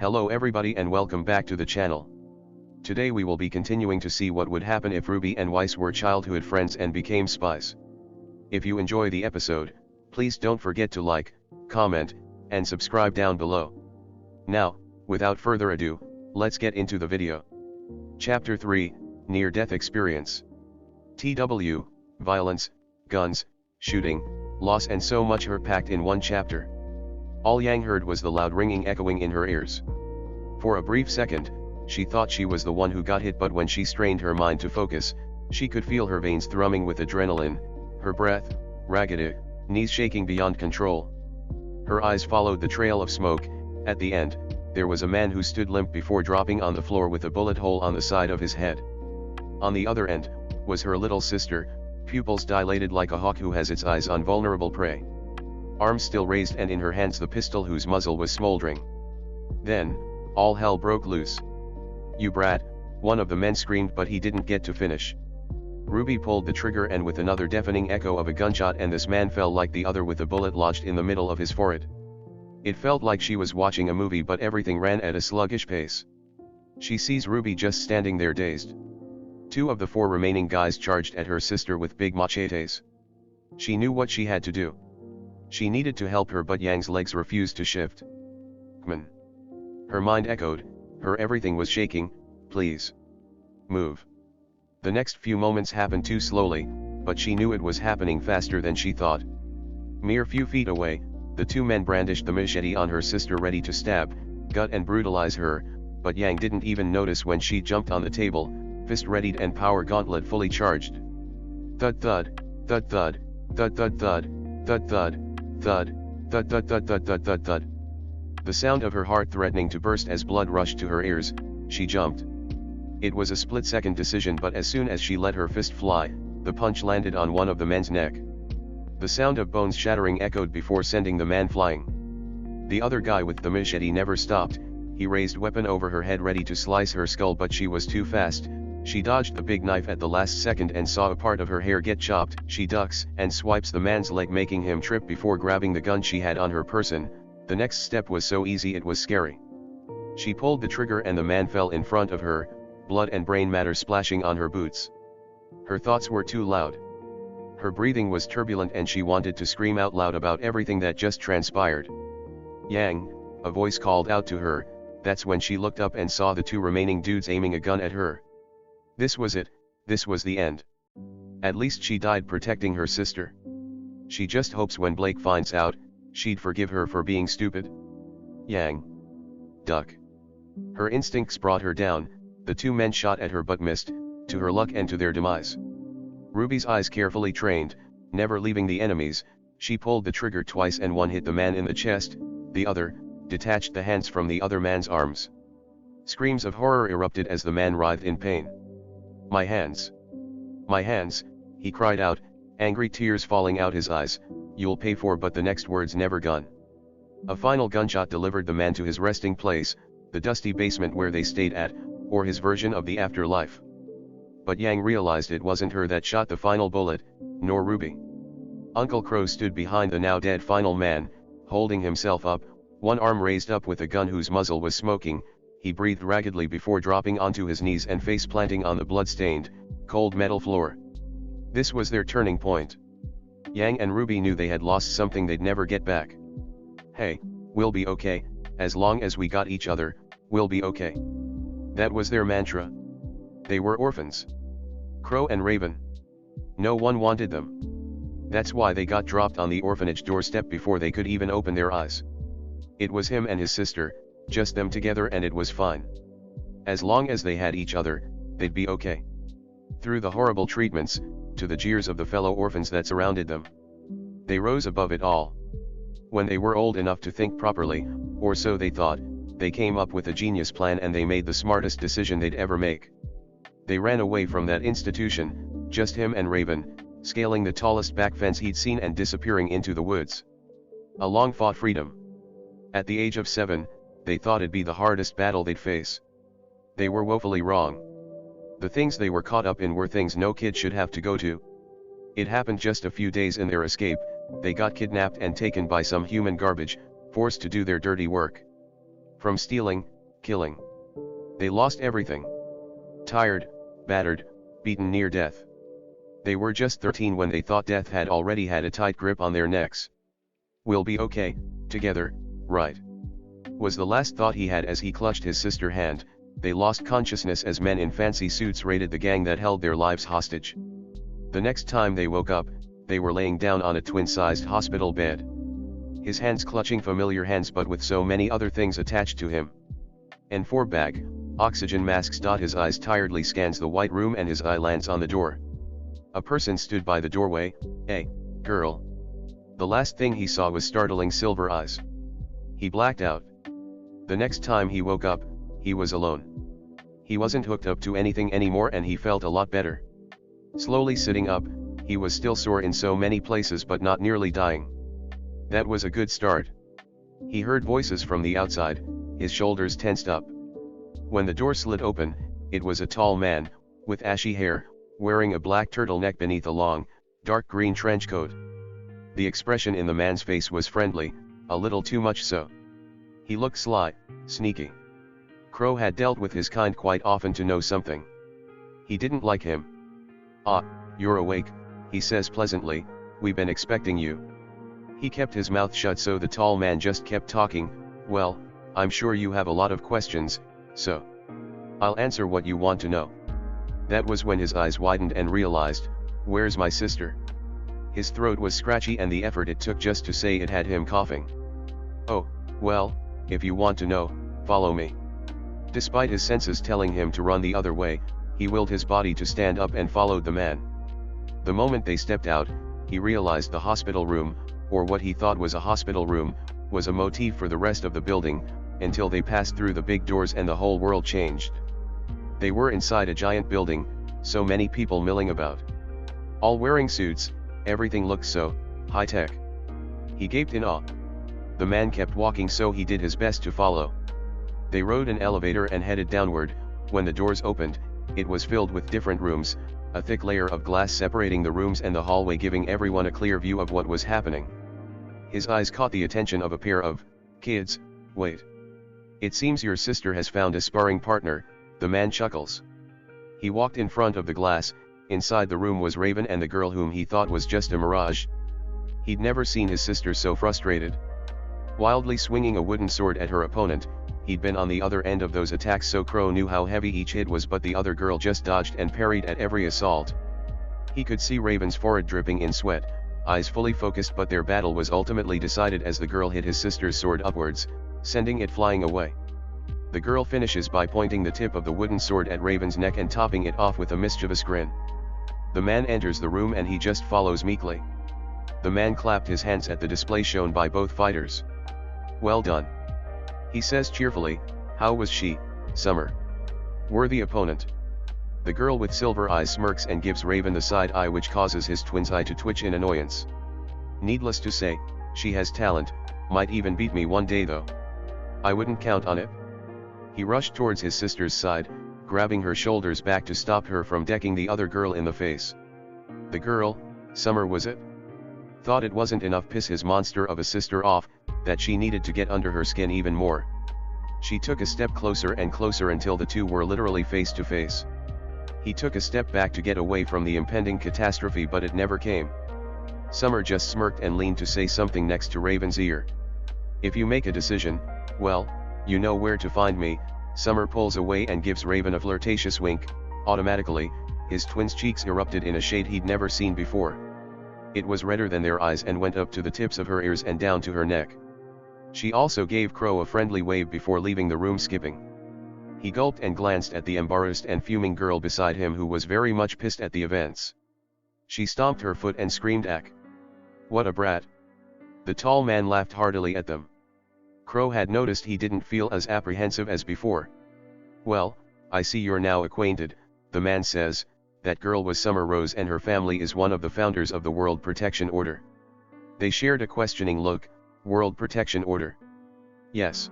Hello everybody and welcome back to the channel. Today we will be continuing to see what would happen if RWBY and Weiss were childhood friends and became spies. If you enjoy the episode, please don't forget to like, comment, and subscribe down below. Now, without further ado, let's get into the video. Chapter 3, Near-Death Experience. TW, Violence, Guns, Shooting, Loss and so much hurt packed in one chapter. All Yang heard was the loud ringing echoing in her ears. For a brief second, she thought she was the one who got hit, but when she strained her mind to focus, she could feel her veins thrumming with adrenaline, her breath, ragged, knees shaking beyond control. Her eyes followed the trail of smoke. At the end, there was a man who stood limp before dropping on the floor with a bullet hole on the side of his head. On the other end, was her little sister, pupils dilated like a hawk who has its eyes on vulnerable prey. Arms still raised and in her hands the pistol whose muzzle was smoldering. Then, all hell broke loose. "You brat," one of the men screamed, but he didn't get to finish. RWBY pulled the trigger and with another deafening echo of a gunshot and this man fell like the other with a bullet lodged in the middle of his forehead. It felt like she was watching a movie, but everything ran at a sluggish pace. She sees RWBY just standing there dazed. Two of the four remaining guys charged at her sister with big machetes. She knew what she had to do. She needed to help her, but Yang's legs refused to shift. "Come on." Her mind echoed, her everything was shaking. "Please. Move." The next few moments happened too slowly, but she knew it was happening faster than she thought. Mere few feet away, the two men brandished the machete on her sister ready to stab, gut and brutalize her, but Yang didn't even notice when she jumped on the table, fist readied and power gauntlet fully charged. Thud thud, thud thud, thud thud thud, thud thud, thud, thud thud thud thud thud thud thud. The sound of her heart threatening to burst as blood rushed to her ears, she jumped. It was a split-second decision, but as soon as she let her fist fly, the punch landed on one of the men's neck. The sound of bones shattering echoed before sending the man flying. The other guy with the machete never stopped. He raised weapon over her head ready to slice her skull, but she was too fast. She dodged the big knife at the last second and saw a part of her hair get chopped. She ducks and swipes the man's leg, making him trip before grabbing the gun she had on her person. The next step was so easy it was scary. She pulled the trigger and the man fell in front of her, blood and brain matter splashing on her boots. Her thoughts were too loud. Her breathing was turbulent and she wanted to scream out loud about everything that just transpired. "Yang," a voice called out to her. That's when she looked up and saw the two remaining dudes aiming a gun at her. This was it, this was the end. At least she died protecting her sister. She just hopes when Blake finds out, she'd forgive her for being stupid. "Yang. Duck." Her instincts brought her down. The two men shot at her but missed, to her luck and to their demise. RWBY's eyes carefully trained, never leaving the enemies, she pulled the trigger twice and one hit the man in the chest, the other, detached the hands from the other man's arms. Screams of horror erupted as the man writhed in pain. "My hands! My hands!" he cried out, angry tears falling out his eyes. "You'll pay for," but the next words never gone. A final gunshot delivered the man to his resting place, the dusty basement where they stayed at, or his version of the afterlife. But Yang realized it wasn't her that shot the final bullet, nor RWBY. Uncle Crow stood behind the now dead final man, holding himself up, one arm raised up with a gun whose muzzle was smoking. He breathed raggedly before dropping onto his knees and face planting on the blood-stained, cold metal floor. This was their turning point. Yang and RWBY knew they had lost something they'd never get back. "Hey, we'll be okay, as long as we got each other, we'll be okay." That was their mantra. They were orphans. Crow and Raven. No one wanted them. That's why they got dropped on the orphanage doorstep before they could even open their eyes. It was him and his sister, just them together, and it was fine. As long as they had each other, they'd be okay. Through the horrible treatments, to the jeers of the fellow orphans that surrounded them, they rose above it all. When they were old enough to think properly, or so they thought, they came up with a genius plan and they made the smartest decision they'd ever make. They ran away from that institution, just him and Raven, scaling the tallest back fence he'd seen and disappearing into the woods. A long-fought freedom. At the age of 7, they thought it'd be the hardest battle they'd face. They were woefully wrong. The things they were caught up in were things no kid should have to go to. It happened just a few days in their escape. They got kidnapped and taken by some human garbage, forced to do their dirty work. From stealing, killing. They lost everything. Tired, battered, beaten near death. They were just 13 when they thought death had already had a tight grip on their necks. "We'll be okay, together, right?" was the last thought he had as he clutched his sister's hand. They lost consciousness as men in fancy suits raided the gang that held their lives hostage. The next time they woke up, they were laying down on a twin-sized hospital bed. His hands clutching familiar hands but with so many other things attached to him. N4 bag, oxygen masks. His eyes tiredly scans the white room and his eye lands on the door. A person stood by the doorway, a girl. The last thing he saw was startling silver eyes. He blacked out. The next time he woke up, he was alone. He wasn't hooked up to anything anymore and he felt a lot better. Slowly sitting up, he was still sore in so many places but not nearly dying. That was a good start. He heard voices from the outside, his shoulders tensed up. When the door slid open, it was a tall man, with ashy hair, wearing a black turtleneck beneath a long, dark green trench coat. The expression in the man's face was friendly, a little too much so. He looked sly, sneaky. Crow had dealt with his kind quite often to know something. He didn't like him. "Ah, you're awake," he says pleasantly, "we've been expecting you." He kept his mouth shut so the tall man just kept talking. "Well, I'm sure you have a lot of questions, so I'll answer what you want to know." That was when his eyes widened and realized, "Where's my sister?" His throat was scratchy and the effort it took just to say it had him coughing. "Oh, well, if you want to know, follow me." Despite his senses telling him to run the other way, he willed his body to stand up and followed the man. The moment they stepped out, he realized the hospital room, or what he thought was a hospital room, was a motif for the rest of the building, until they passed through the big doors and the whole world changed. They were inside a giant building, so many people milling about. All wearing suits, everything looked so high-tech. He gaped in awe. The man kept walking so he did his best to follow. They rode an elevator and headed downward. When the doors opened, it was filled with different rooms, a thick layer of glass separating the rooms and the hallway giving everyone a clear view of what was happening. His eyes caught the attention of a pair of kids. "Wait. It seems your sister has found a sparring partner," the man chuckles. He walked in front of the glass. Inside the room was Raven and the girl whom he thought was just a mirage. He'd never seen his sister so frustrated. Wildly swinging a wooden sword at her opponent, he'd been on the other end of those attacks so Crow knew how heavy each hit was, but the other girl just dodged and parried at every assault. He could see Raven's forehead dripping in sweat, eyes fully focused, but their battle was ultimately decided as the girl hit his sister's sword upwards, sending it flying away. The girl finishes by pointing the tip of the wooden sword at Raven's neck and topping it off with a mischievous grin. The man enters the room and he just follows meekly. The man clapped his hands at the display shown by both fighters. "Well done," he says cheerfully. "How was she, Summer?" "Worthy opponent." The girl with silver eyes smirks and gives Raven the side eye, which causes his twin's eye to twitch in annoyance. "Needless to say, she has talent, might even beat me one day though. I wouldn't count on it." He rushed towards his sister's side, grabbing her shoulders back to stop her from decking the other girl in the face. The girl, Summer was it? Thought it wasn't enough piss his monster of a sister off, that she needed to get under her skin even more. She took a step closer and closer until the two were literally face to face. He took a step back to get away from the impending catastrophe, but it never came. Summer just smirked and leaned to say something next to Raven's ear. "If you make a decision, well, you know where to find me." Summer pulls away and gives Raven a flirtatious wink. Automatically, his twin's cheeks erupted in a shade he'd never seen before. It was redder than their eyes and went up to the tips of her ears and down to her neck. She also gave Crow a friendly wave before leaving the room, skipping. He gulped and glanced at the embarrassed and fuming girl beside him, who was very much pissed at the events. She stomped her foot and screamed, "Ack! What a brat!" The tall man laughed heartily at them. Crow had noticed he didn't feel as apprehensive as before. "Well, I see you're now acquainted," the man says. "That girl was Summer Rose and her family is one of the founders of the World Protection Order." They shared a questioning look. "World Protection Order?" "Yes.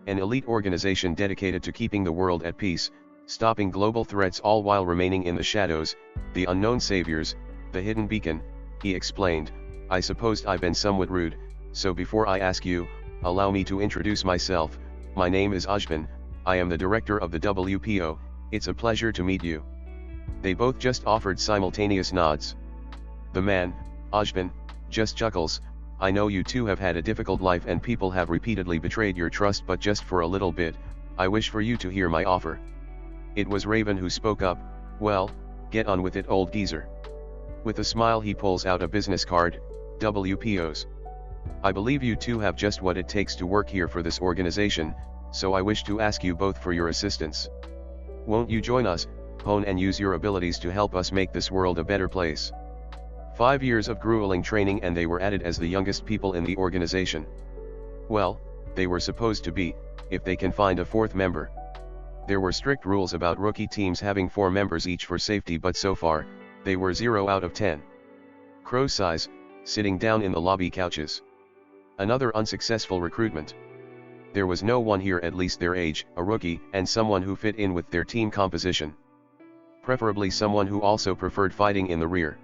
An elite organization dedicated to keeping the world at peace, stopping global threats all while remaining in the shadows, the unknown saviors, the hidden beacon," he explained. "I suppose I've been somewhat rude, so before I ask you, allow me to introduce myself. My name is Ajban, I am the director of the WPO, it's a pleasure to meet you. They both just offered simultaneous nods. The man, Ajban, just chuckles, I know you two have had a difficult life and people have repeatedly betrayed your trust, but just for a little bit, I wish for you to hear my offer. It was Raven who spoke up, well, get on with it, old geezer. With a smile he pulls out a business card, WPO's. I believe you two have just what it takes to work here for this organization, so I wish to ask you both for your assistance. Won't you join us, hone and use your abilities to help us make this world a better place? 5 years of grueling training and they were added as the youngest people in the organization. Well, they were supposed to be, if they can find a fourth member. There were strict rules about rookie teams having 4 members each for safety, but so far, they were 0 out of 10. Crow sighs, sitting down in the lobby couches. Another unsuccessful recruitment. There was no one here at least their age, a rookie, and someone who fit in with their team composition. Preferably someone who also preferred fighting in the rear.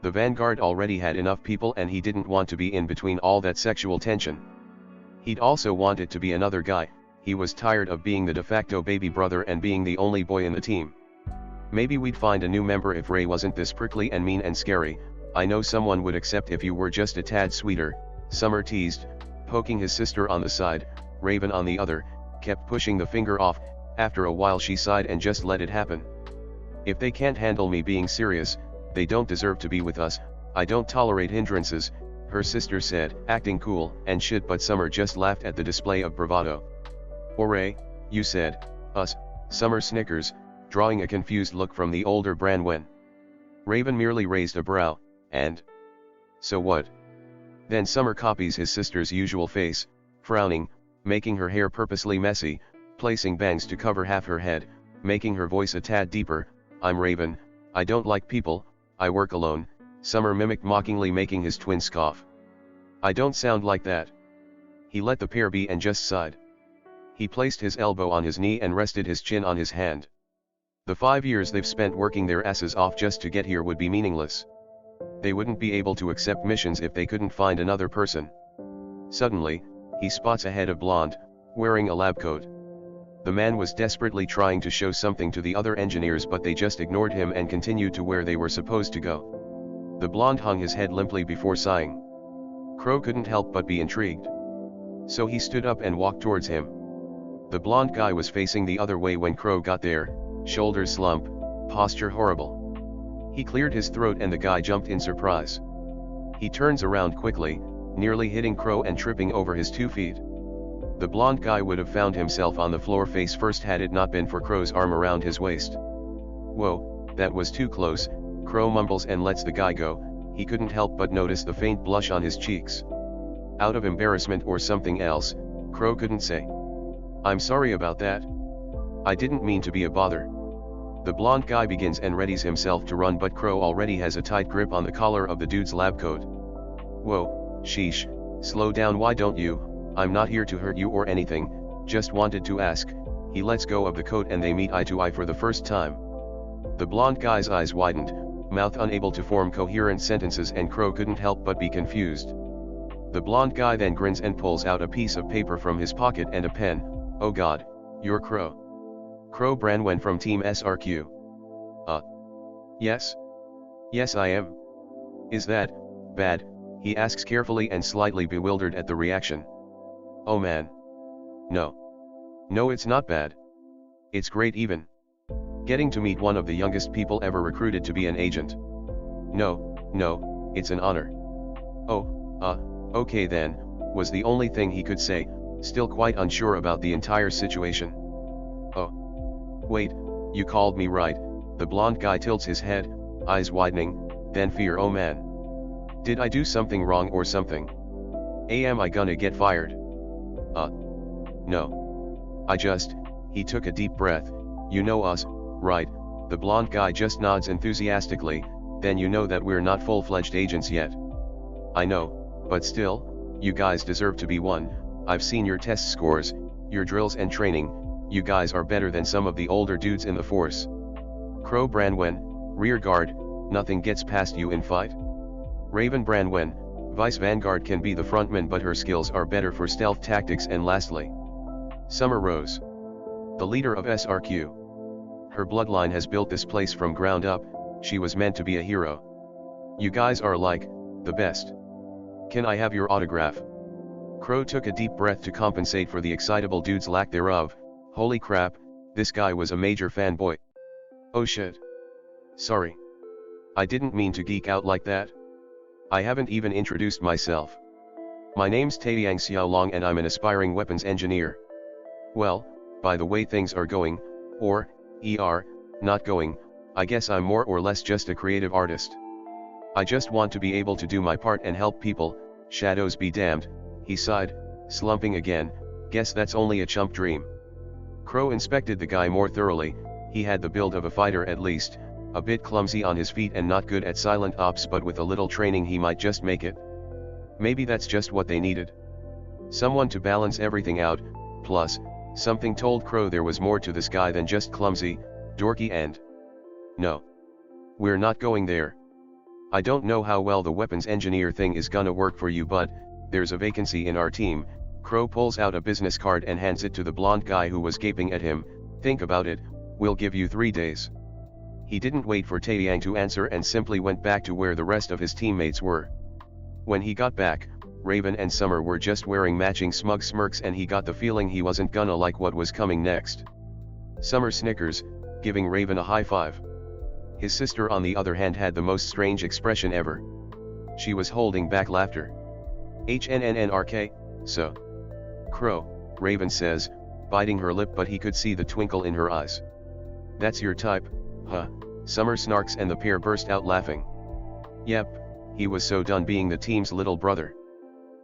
The Vanguard already had enough people and he didn't want to be in between all that sexual tension. He'd also wanted to be another guy, he was tired of being the de facto baby brother and being the only boy in the team. Maybe we'd find a new member if Ray wasn't this prickly and mean and scary, I know someone would accept if you were just a tad sweeter, Summer teased, poking his sister on the side. Raven on the other, kept pushing the finger off. After a while she sighed and just let it happen. If they can't handle me being serious, they don't deserve to be with us, I don't tolerate hindrances, her sister said, acting cool and shit, but Summer just laughed at the display of bravado. Ray, you said, us, Summer snickers, drawing a confused look from the older Branwen. Raven merely raised a brow, and? So what? Then Summer copies his sister's usual face, frowning, making her hair purposely messy, placing bangs to cover half her head, making her voice a tad deeper, I'm Raven, I don't like people, I work alone, Summer mimicked mockingly, making his twin scoff. I don't sound like that. He let the pair be and just sighed. He placed his elbow on his knee and rested his chin on his hand. The 5 years they've spent working their asses off just to get here would be meaningless. They wouldn't be able to accept missions if they couldn't find another person. Suddenly, he spots a head of blonde, wearing a lab coat. The man was desperately trying to show something to the other engineers, but they just ignored him and continued to where they were supposed to go. The blonde hung his head limply before sighing. Crow couldn't help but be intrigued. So he stood up and walked towards him. The blonde guy was facing the other way when Crow got there, shoulders slump, posture horrible. He cleared his throat and the guy jumped in surprise. He turns around quickly, nearly hitting Crow and tripping over his 2 feet. The blonde guy would have found himself on the floor face first had it not been for Crow's arm around his waist. Whoa, that was too close, Crow mumbles and lets the guy go. He couldn't help but notice the faint blush on his cheeks. Out of embarrassment or something else, Crow couldn't say. I'm sorry about that. I didn't mean to be a bother. The blonde guy begins and readies himself to run, but Crow already has a tight grip on the collar of the dude's lab coat. Whoa, sheesh, slow down, why don't you? I'm not here to hurt you or anything, just wanted to ask. He lets go of the coat and they meet eye to eye for the first time. The blonde guy's eyes widened, mouth unable to form coherent sentences, and Crow couldn't help but be confused. The blonde guy then grins and pulls out a piece of paper from his pocket and a pen. Oh god, you're Crow. Crow Branwen from Team SRQ. Yes. Yes I am. Is that bad? He asks carefully and slightly bewildered at the reaction. Oh man. No. No, it's not bad. It's great even. Getting to meet one of the youngest people ever recruited to be an agent. No, it's an honor. Oh, okay then, was the only thing he could say, still quite unsure about the entire situation. Oh. Wait, you called me right, the blonde guy tilts his head, eyes widening, then fear. Oh man. Did I do something wrong or something? Am I gonna get fired? No. He took a deep breath, you know us, right? The blonde guy just nods enthusiastically, then you know that we're not full-fledged agents yet. I know, but still, you guys deserve to be one. I've seen your test scores, your drills and training, you guys are better than some of the older dudes in the force. Crow Branwen, rear guard, nothing gets past you in fight. Raven Branwen, Vice Vanguard, can be the frontman but her skills are better for stealth tactics, and lastly, Summer Rose, the leader of SRQ. Her bloodline has built this place from ground up, she was meant to be a hero. You guys are like, the best. Can I have your autograph? Crow took a deep breath to compensate for the excitable dude's lack thereof. Holy crap, this guy was a major fanboy. Oh shit. Sorry. I didn't mean to geek out like that. I haven't even introduced myself. My name's Taeyang Xiaolong and I'm an aspiring weapons engineer. Well, by the way things are going, or, not going, I guess I'm more or less just a creative artist. I just want to be able to do my part and help people, shadows be damned, he sighed, slumping again, guess that's only a chump dream. Crow inspected the guy more thoroughly, he had the build of a fighter at least, a bit clumsy on his feet and not good at silent ops, but with a little training he might just make it. Maybe that's just what they needed. Someone to balance everything out, plus, something told Crow there was more to this guy than just clumsy, dorky and... No. We're not going there. I don't know how well the weapons engineer thing is gonna work for you, but there's a vacancy in our team. Crow pulls out a business card and hands it to the blonde guy who was gaping at him. Think about it, we'll give you 3 days. He didn't wait for Taeyang to answer and simply went back to where the rest of his teammates were. When he got back, Raven and Summer were just wearing matching smug smirks and he got the feeling he wasn't gonna like what was coming next. Summer snickers, giving Raven a high five. His sister on the other hand had the most strange expression ever. She was holding back laughter. HNNNRK, so. Crow, Raven says, biting her lip, but he could see the twinkle in her eyes. That's your type, huh? Summer snarks and the pair burst out laughing. Yep, he was so done being the team's little brother.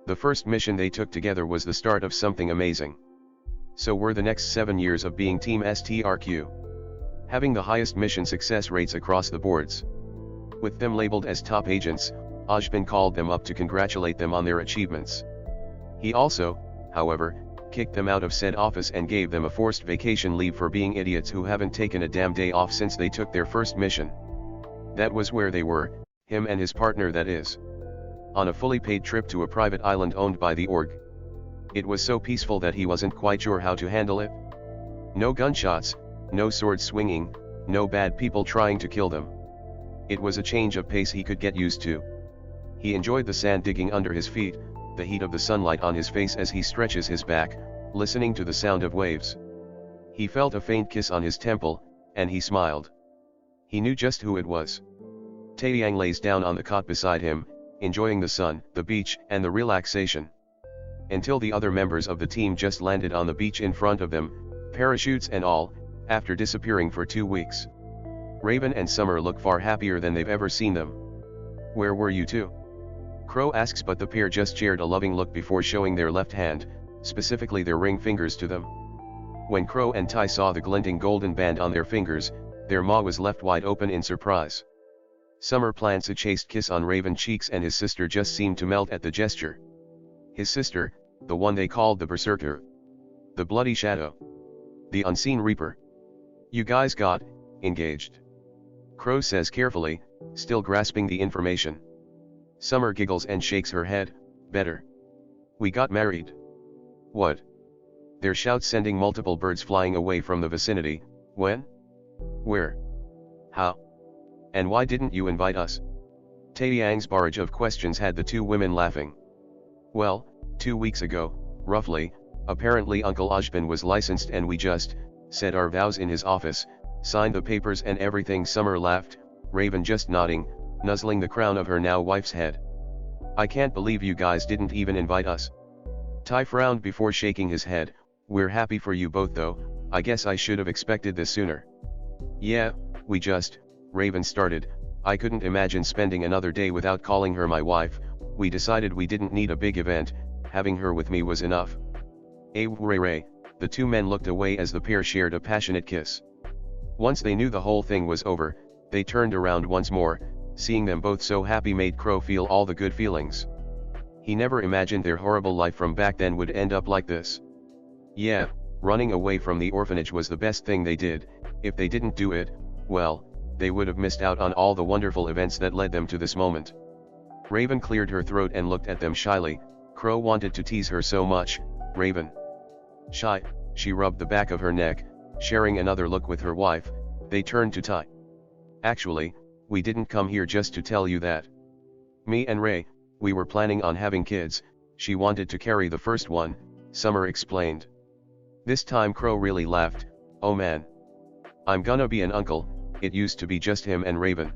The first mission they took together was the start of something amazing. So were the next 7 years of being Team STRQ. Having the highest mission success rates across the boards. With them labeled as top agents, Ojban called them up to congratulate them on their achievements. He also, however, kicked them out of said office and gave them a forced vacation leave for being idiots who haven't taken a damn day off since they took their first mission. That was where they were, him and his partner that is. On a fully paid trip to a private island owned by the org. It was so peaceful that he wasn't quite sure how to handle it. No gunshots, no sword swinging, no bad people trying to kill them. It was a change of pace he could get used to. He enjoyed the sand digging under his feet, the heat of the sunlight on his face as he stretches his back, listening to the sound of waves. He felt a faint kiss on his temple, and he smiled. He knew just who it was. Taeyang lays down on the cot beside him, enjoying the sun, the beach, and the relaxation. Until the other members of the team just landed on the beach in front of them, parachutes and all, after disappearing for 2 weeks. Raven and Summer look far happier than they've ever seen them. Where were you two? Crow asks, but the pair just shared a loving look before showing their left hand, specifically their ring fingers, to them. When Crow and Tai saw the glinting golden band on their fingers, their maw was left wide open in surprise. Summer plants a chaste kiss on Raven's cheeks and his sister just seemed to melt at the gesture. His sister, the one they called the Berserker. The Bloody Shadow. The Unseen Reaper. You guys got engaged. Crow says carefully, still grasping the information. Summer giggles and shakes her head. Better. We got married. What? Their shouts sending multiple birds flying away from the vicinity. When? Where? How? And why didn't you invite us? Taeyang's barrage of questions had the two women laughing. Well, 2 weeks ago, roughly, apparently Uncle Ojban was licensed and we just said our vows in his office, signed the papers and everything. Summer laughed, Raven just nodding, nuzzling the crown of her now wife's head. I can't believe you guys didn't even invite us. Tai frowned before shaking his head. We're happy for you both though, I guess I should have expected this sooner. Yeah, we just, Raven started, I couldn't imagine spending another day without calling her my wife. We decided we didn't need a big event, having her with me was enough. Ray, the two men looked away as the pair shared a passionate kiss. Once they knew the whole thing was over, they turned around once more. Seeing them both so happy made Crow feel all the good feelings. He never imagined their horrible life from back then would end up like this. Yeah, running away from the orphanage was the best thing they did. If they didn't do it, well, they would have missed out on all the wonderful events that led them to this moment. Raven cleared her throat and looked at them shyly. Crow wanted to tease her so much. Raven. Shy, She rubbed the back of her neck, sharing another look with her wife. They turned to Tai. Actually, we didn't come here just to tell you that. Me and Ray, we were planning on having kids. She wanted to carry the first one, Summer explained. This time Crow really laughed. Oh man. I'm gonna be an uncle. It used to be just him and Raven.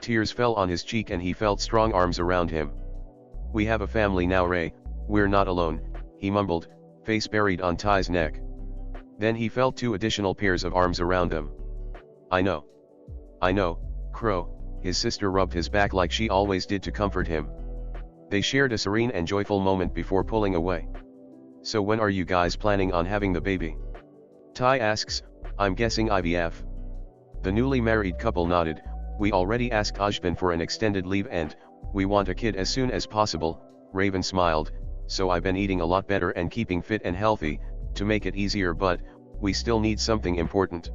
Tears fell on his cheek and he felt strong arms around him. We have a family now, Ray, we're not alone, he mumbled, face buried on Ty's neck. Then he felt 2 additional pairs of arms around him. I know, Crow, his sister rubbed his back like she always did to comfort him. They shared a serene and joyful moment before pulling away. So when are you guys planning on having the baby? Ty asks, I'm guessing IVF. The newly married couple nodded. We already asked Ajban for an extended leave and we want a kid as soon as possible, Raven smiled, so I've been eating a lot better and keeping fit and healthy, to make it easier, but we still need something important.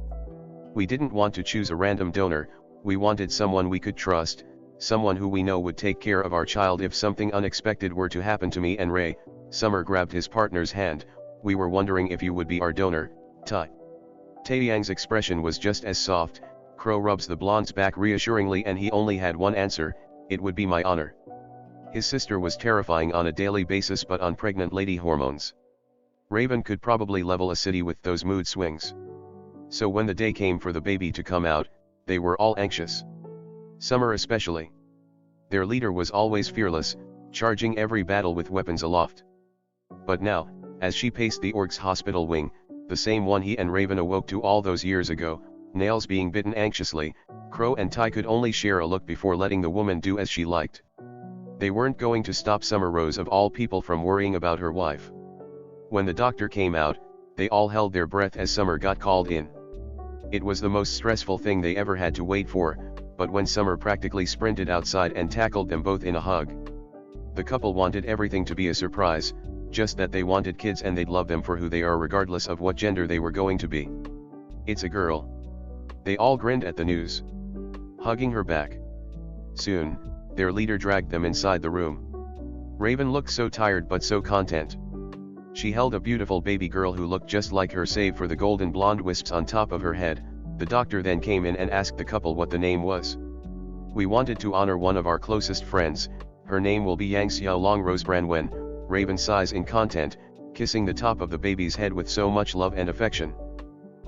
We didn't want to choose a random donor, we wanted someone we could trust, someone who we know would take care of our child if something unexpected were to happen to me and Ray. Summer grabbed his partner's hand. We were wondering if you would be our donor, Tai. Taeyang's expression was just as soft. Crow rubs the blonde's back reassuringly and he only had one answer, it would be my honor. His sister was terrifying on a daily basis but on pregnant lady hormones. Raven could probably level a city with those mood swings. So when the day came for the baby to come out, they were all anxious. Summer especially. Their leader was always fearless, charging every battle with weapons aloft. But now, as she paced the org's hospital wing, the same one he and Raven awoke to all those years ago, nails being bitten anxiously, Crow and Tai could only share a look before letting the woman do as she liked. They weren't going to stop Summer Rose of all people from worrying about her wife. When the doctor came out, they all held their breath as Summer got called in. It was the most stressful thing they ever had to wait for, but when Summer practically sprinted outside and tackled them both in a hug. The couple wanted everything to be a surprise, just that they wanted kids and they'd love them for who they are regardless of what gender they were going to be. It's a girl. They all grinned at the news, hugging her back. Soon, their leader dragged them inside the room. Raven looked so tired but so content. She held a beautiful baby girl who looked just like her save for the golden blonde wisps on top of her head. The doctor then came in and asked the couple what the name was. We wanted to honor one of our closest friends. Her name will be Yang Xiaolong Rose Branwen, Raven sighs in content, kissing the top of the baby's head with so much love and affection.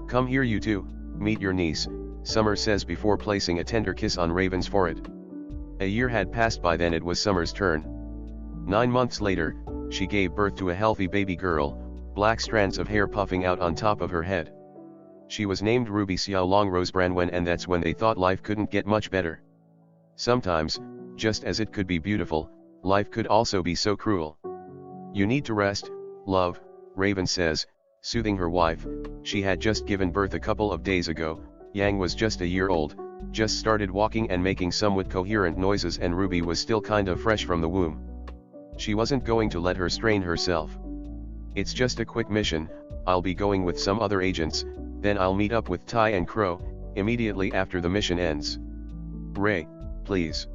Come here you two, meet your niece, Summer says before placing a tender kiss on Raven's forehead. A year had passed by then. It was Summer's turn. 9 months later, she gave birth to a healthy baby girl, black strands of hair puffing out on top of her head. She was named RWBY Xiaolong Rose Branwen, and that's when they thought life couldn't get much better. Sometimes, just as it could be beautiful, life could also be so cruel. You need to rest, love, Raven says, soothing her wife. She had just given birth a couple of days ago. Yang was just a year old, just started walking and making somewhat coherent noises, and RWBY was still kind of fresh from the womb. She wasn't going to let her strain herself. It's just a quick mission, I'll be going with some other agents, then I'll meet up with Tai and Crow, immediately after the mission ends. Ray, please.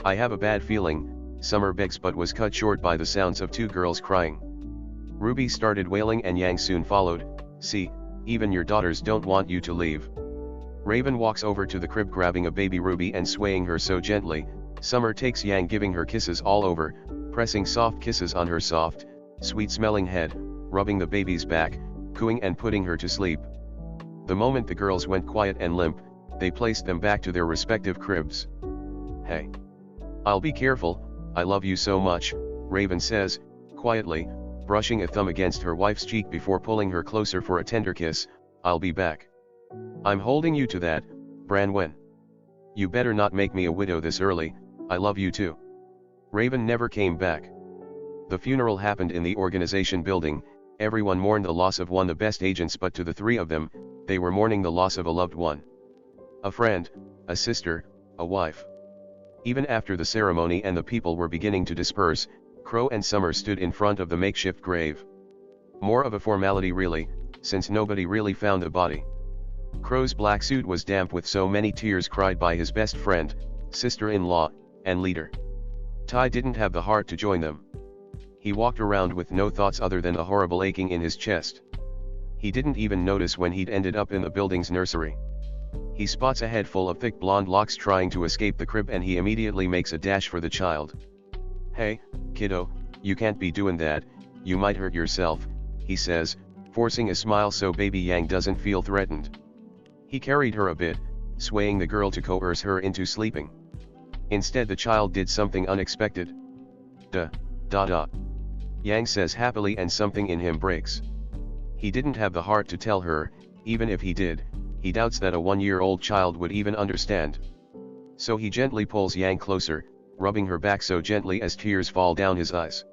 I have a bad feeling, Summer begs but was cut short by the sounds of 2 girls crying. RWBY started wailing and Yang soon followed. See, even your daughters don't want you to leave. Raven walks over to the crib grabbing a baby RWBY and swaying her so gently. Summer takes Yang, giving her kisses all over, pressing soft kisses on her soft, sweet-smelling head, rubbing the baby's back, cooing and putting her to sleep. The moment the girls went quiet and limp, they placed them back to their respective cribs. Hey. I'll be careful, I love you so much, Raven says, quietly, brushing a thumb against her wife's cheek before pulling her closer for a tender kiss. I'll be back. I'm holding you to that, Branwen. You better not make me a widow this early, I love you too. Raven never came back. The funeral happened in the organization building. Everyone mourned the loss of one of the best agents, but to the 3 of them, they were mourning the loss of a loved one. A friend, a sister, a wife. Even after the ceremony and the people were beginning to disperse, Crow and Summer stood in front of the makeshift grave. More of a formality really, since nobody really found the body. Crow's black suit was damp with so many tears cried by his best friend, sister-in-law, and leader. Tai didn't have the heart to join them. He walked around with no thoughts other than a horrible aching in his chest. He didn't even notice when he'd ended up in the building's nursery. He spots a head full of thick blonde locks trying to escape the crib, and he immediately makes a dash for the child. "Hey, kiddo, you can't be doing that, you might hurt yourself," he says, forcing a smile so baby Yang doesn't feel threatened. He carried her a bit, swaying the girl to coerce her into sleeping. Instead, the child did something unexpected. Da. Yang says happily, and something in him breaks. He didn't have the heart to tell her. Even if he did, he doubts that a 1-year-old child would even understand. So he gently pulls Yang closer, rubbing her back so gently as tears fall down his eyes.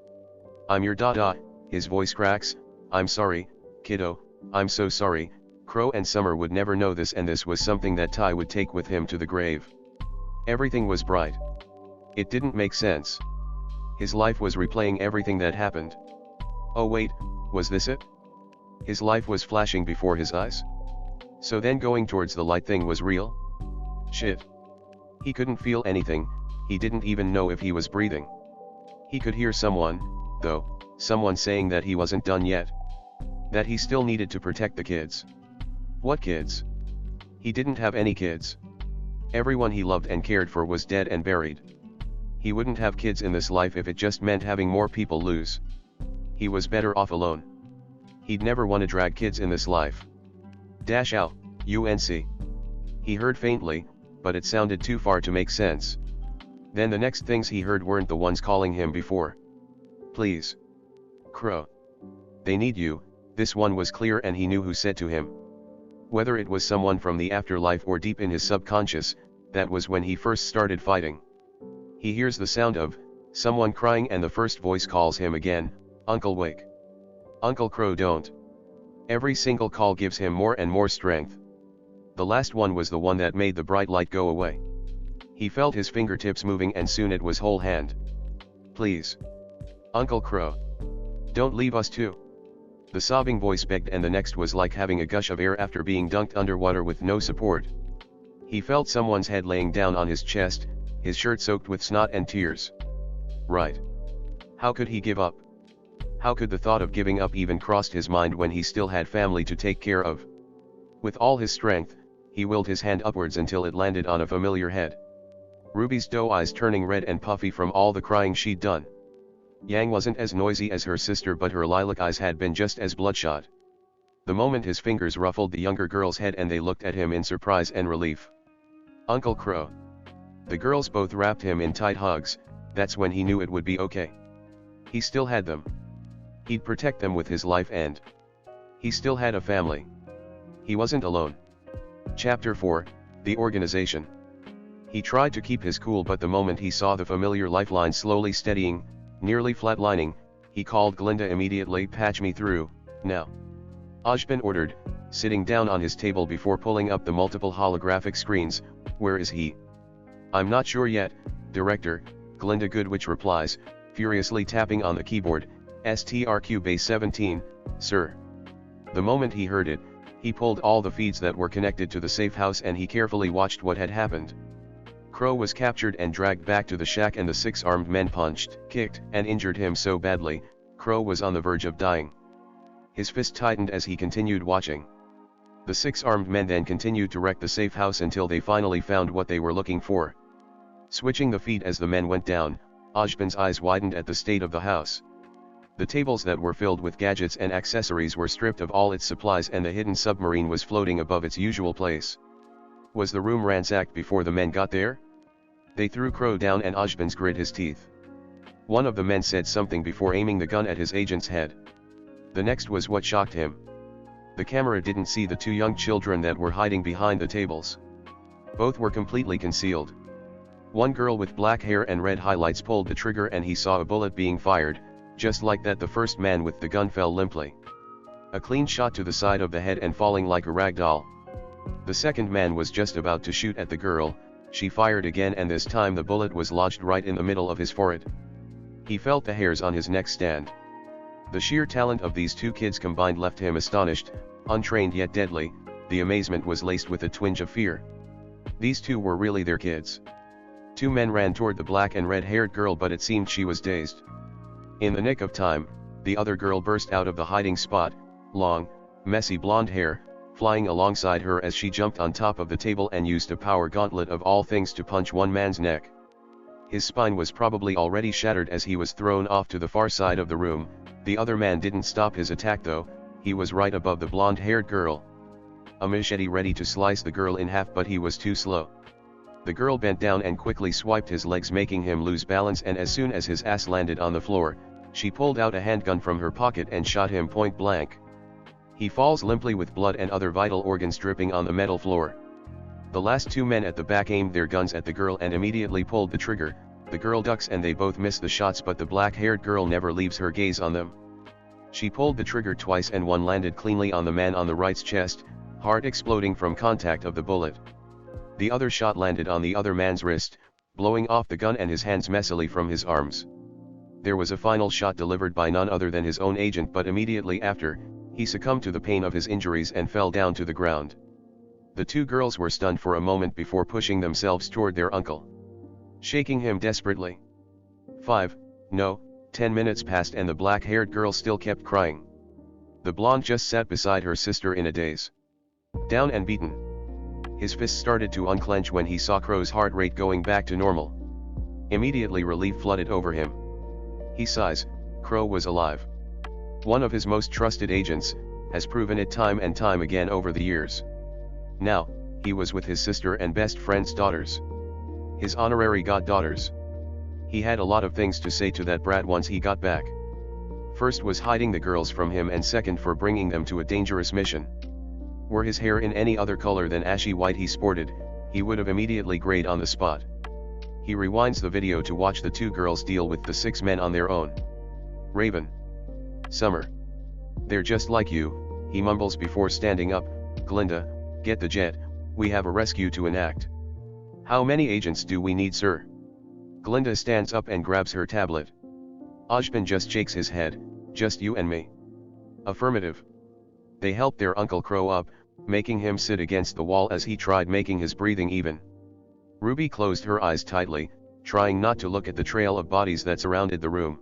"I'm your da," his voice cracks. "I'm sorry, kiddo, I'm so sorry." Crow and Summer would never know this, and this was something that Tai would take with him to the grave. Everything was bright. It didn't make sense. His life was replaying everything that happened. Oh wait, was this it? His life was flashing before his eyes? So then going towards the light thing was real? Shit. He couldn't feel anything, he didn't even know if he was breathing. He could hear someone, though, someone saying that he wasn't done yet. That he still needed to protect the kids. What kids? He didn't have any kids. Everyone he loved and cared for was dead and buried. He wouldn't have kids in this life if it just meant having more people lose. He was better off alone. He'd never want to drag kids in this life. Dash out, UNC. He heard faintly, but it sounded too far to make sense. Then the next things he heard weren't the ones calling him before. "Please. Crow. They need you," this one was clear, and he knew who said to him. Whether it was someone from the afterlife or deep in his subconscious, that was when he first started fighting. He hears the sound of someone crying, and the first voice calls him again, "Uncle, wake. Uncle Crow, don't." Every single call gives him more and more strength. The last one was the one that made the bright light go away. He felt his fingertips moving, and soon it was whole hand. "Please. Uncle Crow. Don't leave us too." The sobbing voice begged, and the next was like having a gush of air after being dunked underwater with no support. He felt someone's head laying down on his chest, his shirt soaked with snot and tears. Right. How could he give up? How could the thought of giving up even crossed his mind when he still had family to take care of? With all his strength, he willed his hand upwards until it landed on a familiar head. Ruby's doe eyes turning red and puffy from all the crying she'd done. Yang wasn't as noisy as her sister, but her lilac eyes had been just as bloodshot. The moment his fingers ruffled the younger girl's head and they looked at him in surprise and relief. "Uncle Crow." The girls both wrapped him in tight hugs. That's when he knew it would be okay. He still had them. He'd protect them with his life, and he still had a family. He wasn't alone. Chapter 4, The Organization. He tried to keep his cool, but the moment he saw the familiar lifeline slowly steadying, nearly flatlining, he called Glinda immediately. "Patch me through, now." Ajban ordered, sitting down on his table before pulling up the multiple holographic screens. "Where is he?" "I'm not sure yet, Director," Glinda Goodwitch replies, furiously tapping on the keyboard. "STRQ Base 17, sir." The moment he heard it, he pulled all the feeds that were connected to the safe house, and he carefully watched what had happened. Crow was captured and dragged back to the shack, and the 6 armed men punched, kicked, and injured him so badly, Crow was on the verge of dying. His fist tightened as he continued watching. The 6 armed men then continued to wreck the safe house until they finally found what they were looking for. Switching the feed as the men went down, Ajban's eyes widened at the state of the house. The tables that were filled with gadgets and accessories were stripped of all its supplies, and the hidden submarine was floating above its usual place. Was the room ransacked before the men got there? They threw Crow down, and Ajban's grit his teeth. One of the men said something before aiming the gun at his agent's head. The next was what shocked him. The camera didn't see the 2 young children that were hiding behind the tables. Both were completely concealed. One girl with black hair and red highlights pulled the trigger, and he saw a bullet being fired. Just like that, the first man with the gun fell limply. A clean shot to the side of the head and falling like a rag doll. The second man was just about to shoot at the girl. She fired again, and this time the bullet was lodged right in the middle of his forehead. He felt the hairs on his neck stand. The sheer talent of these 2 kids combined left him astonished, untrained yet deadly. The amazement was laced with a twinge of fear. These 2 were really their kids. 2 men ran toward the black and red-haired girl, but it seemed she was dazed. In the nick of time, the other girl burst out of the hiding spot, long, messy blonde hair, flying alongside her as she jumped on top of the table and used a power gauntlet of all things to punch one man's neck. His spine was probably already shattered as he was thrown off to the far side of the room. The other man didn't stop his attack though, he was right above the blonde-haired girl. A machete ready to slice the girl in half, but he was too slow. The girl bent down and quickly swiped his legs, making him lose balance, and as soon as his ass landed on the floor, she pulled out a handgun from her pocket and shot him point blank. He falls limply with blood and other vital organs dripping on the metal floor. The last two men at the back aimed their guns at the girl and immediately pulled the trigger. The girl ducks and they both miss the shots, but the black-haired girl never leaves her gaze on them. She pulled the trigger twice and one landed cleanly on the man on the right's chest, heart exploding from contact of the bullet. The other shot landed on the other man's wrist, blowing off the gun and his hands messily from his arms. There was a final shot delivered by none other than his own agent, but immediately after, he succumbed to the pain of his injuries and fell down to the ground. The two girls were stunned for a moment before pushing themselves toward their uncle, shaking him desperately. 10 minutes passed and the black-haired girl still kept crying. The blonde just sat beside her sister in a daze. Down and beaten. His fists started to unclench when he saw Crow's heart rate going back to normal. Immediately relief flooded over him. He sighs. Crow was alive. One of his most trusted agents, has proven it time and time again over the years. Now, he was with his sister and best friend's daughters. His honorary goddaughters. He had a lot of things to say to that brat once he got back. First was hiding the girls from him, and second for bringing them to a dangerous mission. Were his hair in any other color than ashy white he sported, he would have immediately grayed on the spot. He rewinds the video to watch the two girls deal with the 6 men on their own. Raven. Summer. They're just like you, he mumbles before standing up. Glinda, get the jet, we have a rescue to enact. How many agents do we need, sir? Glinda stands up and grabs her tablet. Ojban just shakes his head. Just you and me. Affirmative. They helped their Uncle Crow up, making him sit against the wall as he tried making his breathing even. Ruby closed her eyes tightly, trying not to look at the trail of bodies that surrounded the room.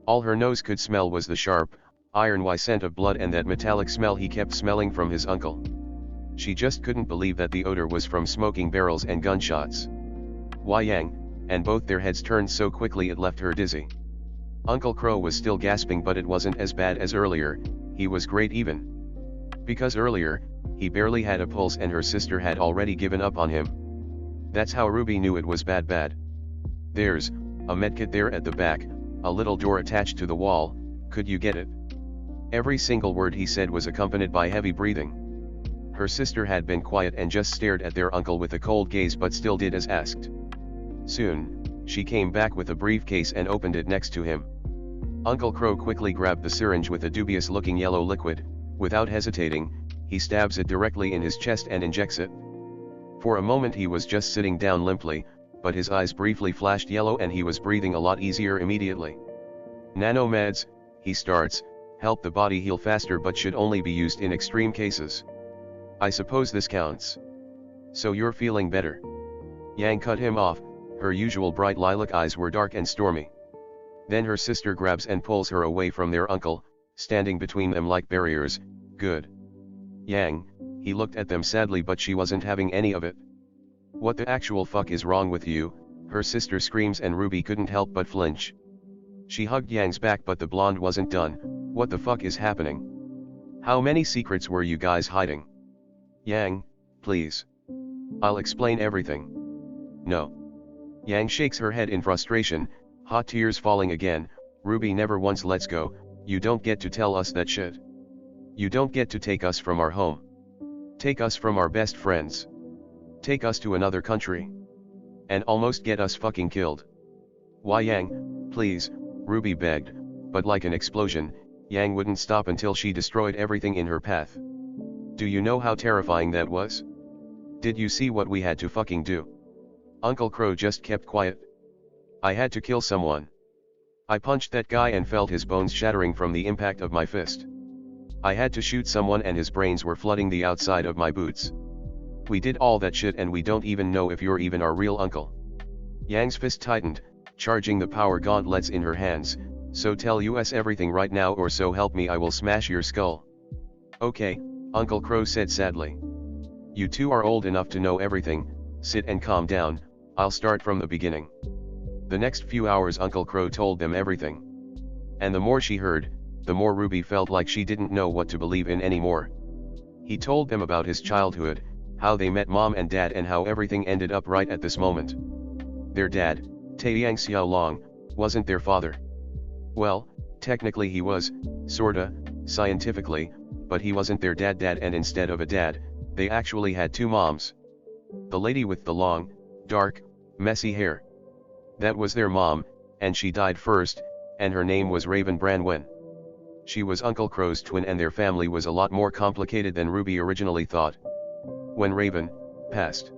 All her nose could smell was the sharp, iron-y scent of blood and that metallic smell he kept smelling from his uncle. She just couldn't believe that the odor was from smoking barrels and gunshots. Why Yang? And both their heads turned so quickly it left her dizzy. Uncle Crow was still gasping, but it wasn't as bad as earlier. He was great even. Because earlier, he barely had a pulse and her sister had already given up on him. That's how Ruby knew it was bad. There's a medkit there at the back, a little door attached to the wall, could you get it? Every single word he said was accompanied by heavy breathing. Her sister had been quiet and just stared at their uncle with a cold gaze, but still did as asked. Soon, she came back with a briefcase and opened it next to him. Uncle Crow quickly grabbed the syringe with a dubious-looking yellow liquid. Without hesitating, he stabs it directly in his chest and injects it. For a moment he was just sitting down limply, but his eyes briefly flashed yellow and he was breathing a lot easier immediately. Nanomeds, he starts, help the body heal faster but should only be used in extreme cases. I suppose this counts. So you're feeling better? Yang cut him off. Her usual bright lilac eyes were dark and stormy. Then her sister grabs and pulls her away from their uncle, standing between them like barriers. Good. Yang, he looked at them sadly, but she wasn't having any of it. What the actual fuck is wrong with you? Her sister screams and Ruby couldn't help but flinch. She hugged Yang's back, but the blonde wasn't done. What the fuck is happening? How many secrets were you guys hiding? Yang, please. I'll explain everything. No. Yang shakes her head in frustration, hot tears falling again. Ruby never once lets go. You don't get to tell us that shit. You don't get to take us from our home. Take us from our best friends. Take us to another country. And almost get us fucking killed. Why Yang, please, Ruby begged, but like an explosion, Yang wouldn't stop until she destroyed everything in her path. Do you know how terrifying that was? Did you see what we had to fucking do? Uncle Crow just kept quiet. I had to kill someone. I punched that guy and felt his bones shattering from the impact of my fist. I had to shoot someone and his brains were flooding the outside of my boots. We did all that shit and we don't even know if you're even our real uncle. Yang's fist tightened, charging the power gauntlets in her hands. So tell us everything right now, or so help me I will smash your skull. Okay, Uncle Crow said sadly. You two are old enough to know everything, sit and calm down, I'll start from the beginning. The next few hours Uncle Crow told them everything. And the more she heard, the more Ruby felt like she didn't know what to believe in anymore. He told them about his childhood, how they met mom and dad, and how everything ended up right at this moment. Their dad, Taeyang Xiaolong, wasn't their father. Well, technically he was, sorta, scientifically, but he wasn't their dad, and instead of a dad, they actually had two moms. The lady with the long, dark, messy hair. That was their mom, and she died first, and her name was Raven Branwen. She was Uncle Crow's twin, and their family was a lot more complicated than Ruby originally thought. When Raven passed,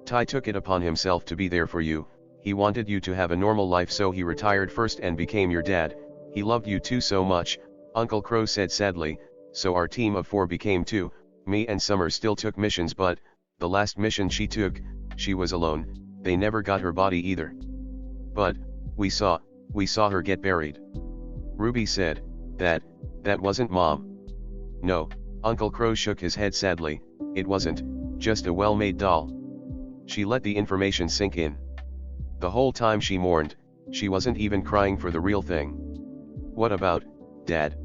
Tai took it upon himself to be there for you. He wanted you to have a normal life, so he retired first and became your dad. He loved you two so much, Uncle Crow said sadly, so our team of 4 became 2, me and Summer still took missions, but, the last mission she took, she was alone, they never got her body either. But, we saw her get buried. Ruby said, that wasn't Mom. No, Uncle Crow shook his head sadly, it wasn't, just a well-made doll. She let the information sink in. The whole time she mourned, she wasn't even crying for the real thing. What about, Dad?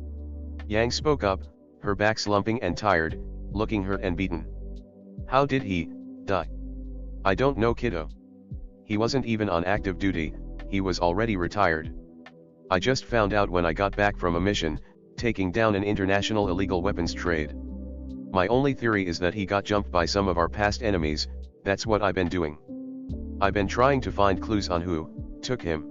Yang spoke up, her back slumping and tired, looking hurt and beaten. How did he die? I don't know, kiddo. He wasn't even on active duty, he was already retired. I just found out when I got back from a mission, taking down an international illegal weapons trade. My only theory is that he got jumped by some of our past enemies, that's what I've been doing. I've been trying to find clues on who took him.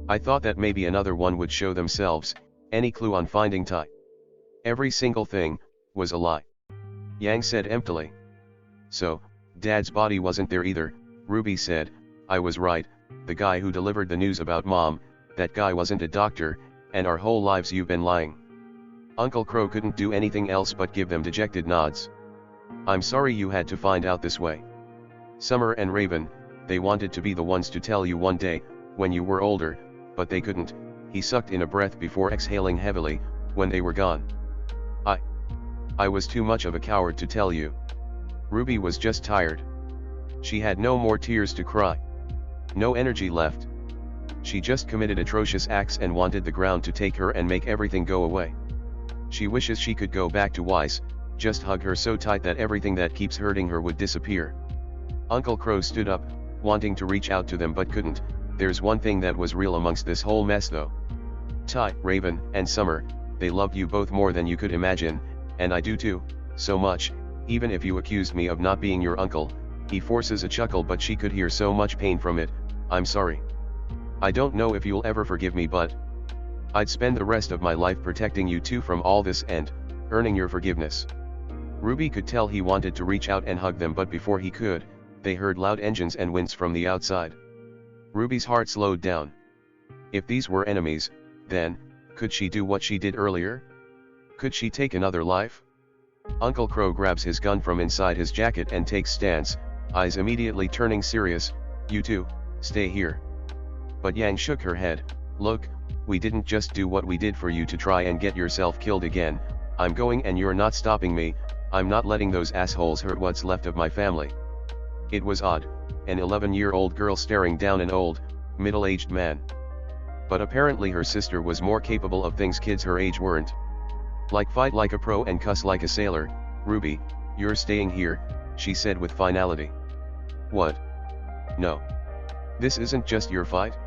I thought that maybe another one would show themselves, any clue on finding Tai. Every single thing was a lie. Yang said emptily. So, Dad's body wasn't there either, Ruby said. I was right, the guy who delivered the news about Mom, that guy wasn't a doctor, and our whole lives you've been lying. Uncle Crow couldn't do anything else but give them dejected nods. I'm sorry you had to find out this way. Summer and Raven, they wanted to be the ones to tell you one day, when you were older, but they couldn't. He sucked in a breath before exhaling heavily, when they were gone. I was too much of a coward to tell you. Ruby was just tired. She had no more tears to cry. No energy left. She just committed atrocious acts and wanted the ground to take her and make everything go away. She wishes she could go back to Weiss, just hug her so tight that everything that keeps hurting her would disappear. Uncle Crow stood up, wanting to reach out to them but couldn't. There's one thing that was real amongst this whole mess though. Tai, Raven, and Summer, they loved you both more than you could imagine, and I do too, so much, even if you accused me of not being your uncle. He forces a chuckle, but she could hear so much pain from it. I'm sorry. I don't know if you'll ever forgive me, but I'd spend the rest of my life protecting you two from all this and earning your forgiveness. Ruby could tell he wanted to reach out and hug them, but before he could, they heard loud engines and winds from the outside. Ruby's heart slowed down. If these were enemies, then, could she do what she did earlier? Could she take another life? Uncle Crow grabs his gun from inside his jacket and takes stance, eyes immediately turning serious. You two, stay here. But Yang shook her head. Look, we didn't just do what we did for you to try and get yourself killed again. I'm going and you're not stopping me. I'm not letting those assholes hurt what's left of my family. It was odd, an 11-year-old girl staring down an old, middle-aged man. But apparently her sister was more capable of things kids her age weren't. Like fight like a pro and cuss like a sailor. Ruby, you're staying here, she said with finality. What? No. This isn't just your fight?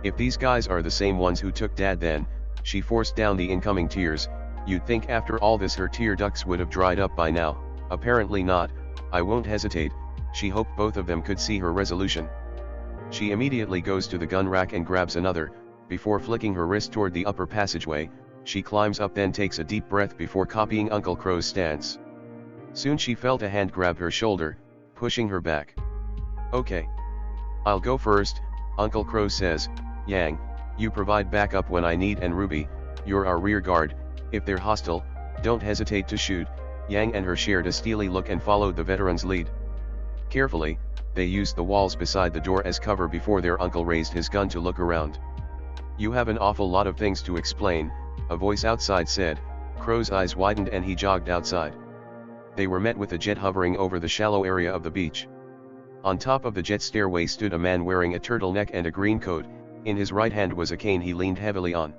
If these guys are the same ones who took Dad, then, she forced down the incoming tears, you'd think after all this her tear ducts would have dried up by now. Apparently not. I won't hesitate. She hoped both of them could see her resolution. She immediately goes to the gun rack and grabs another. Before flicking her wrist toward the upper passageway, she climbs up, then takes a deep breath before copying Uncle Crow's stance. Soon she felt a hand grab her shoulder, pushing her back. Okay. I'll go first, Uncle Crow says. Yang, you provide backup when I need, and Ruby, you're our rear guard. If they're hostile, don't hesitate to shoot. Yang and her shared a steely look and followed the veteran's lead. Carefully, they used the walls beside the door as cover before their uncle raised his gun to look around. "You have an awful lot of things to explain," a voice outside said. Crow's eyes widened and he jogged outside. They were met with a jet hovering over the shallow area of the beach. On top of the jet stairway stood a man wearing a turtleneck and a green coat. In his right hand was a cane he leaned heavily on.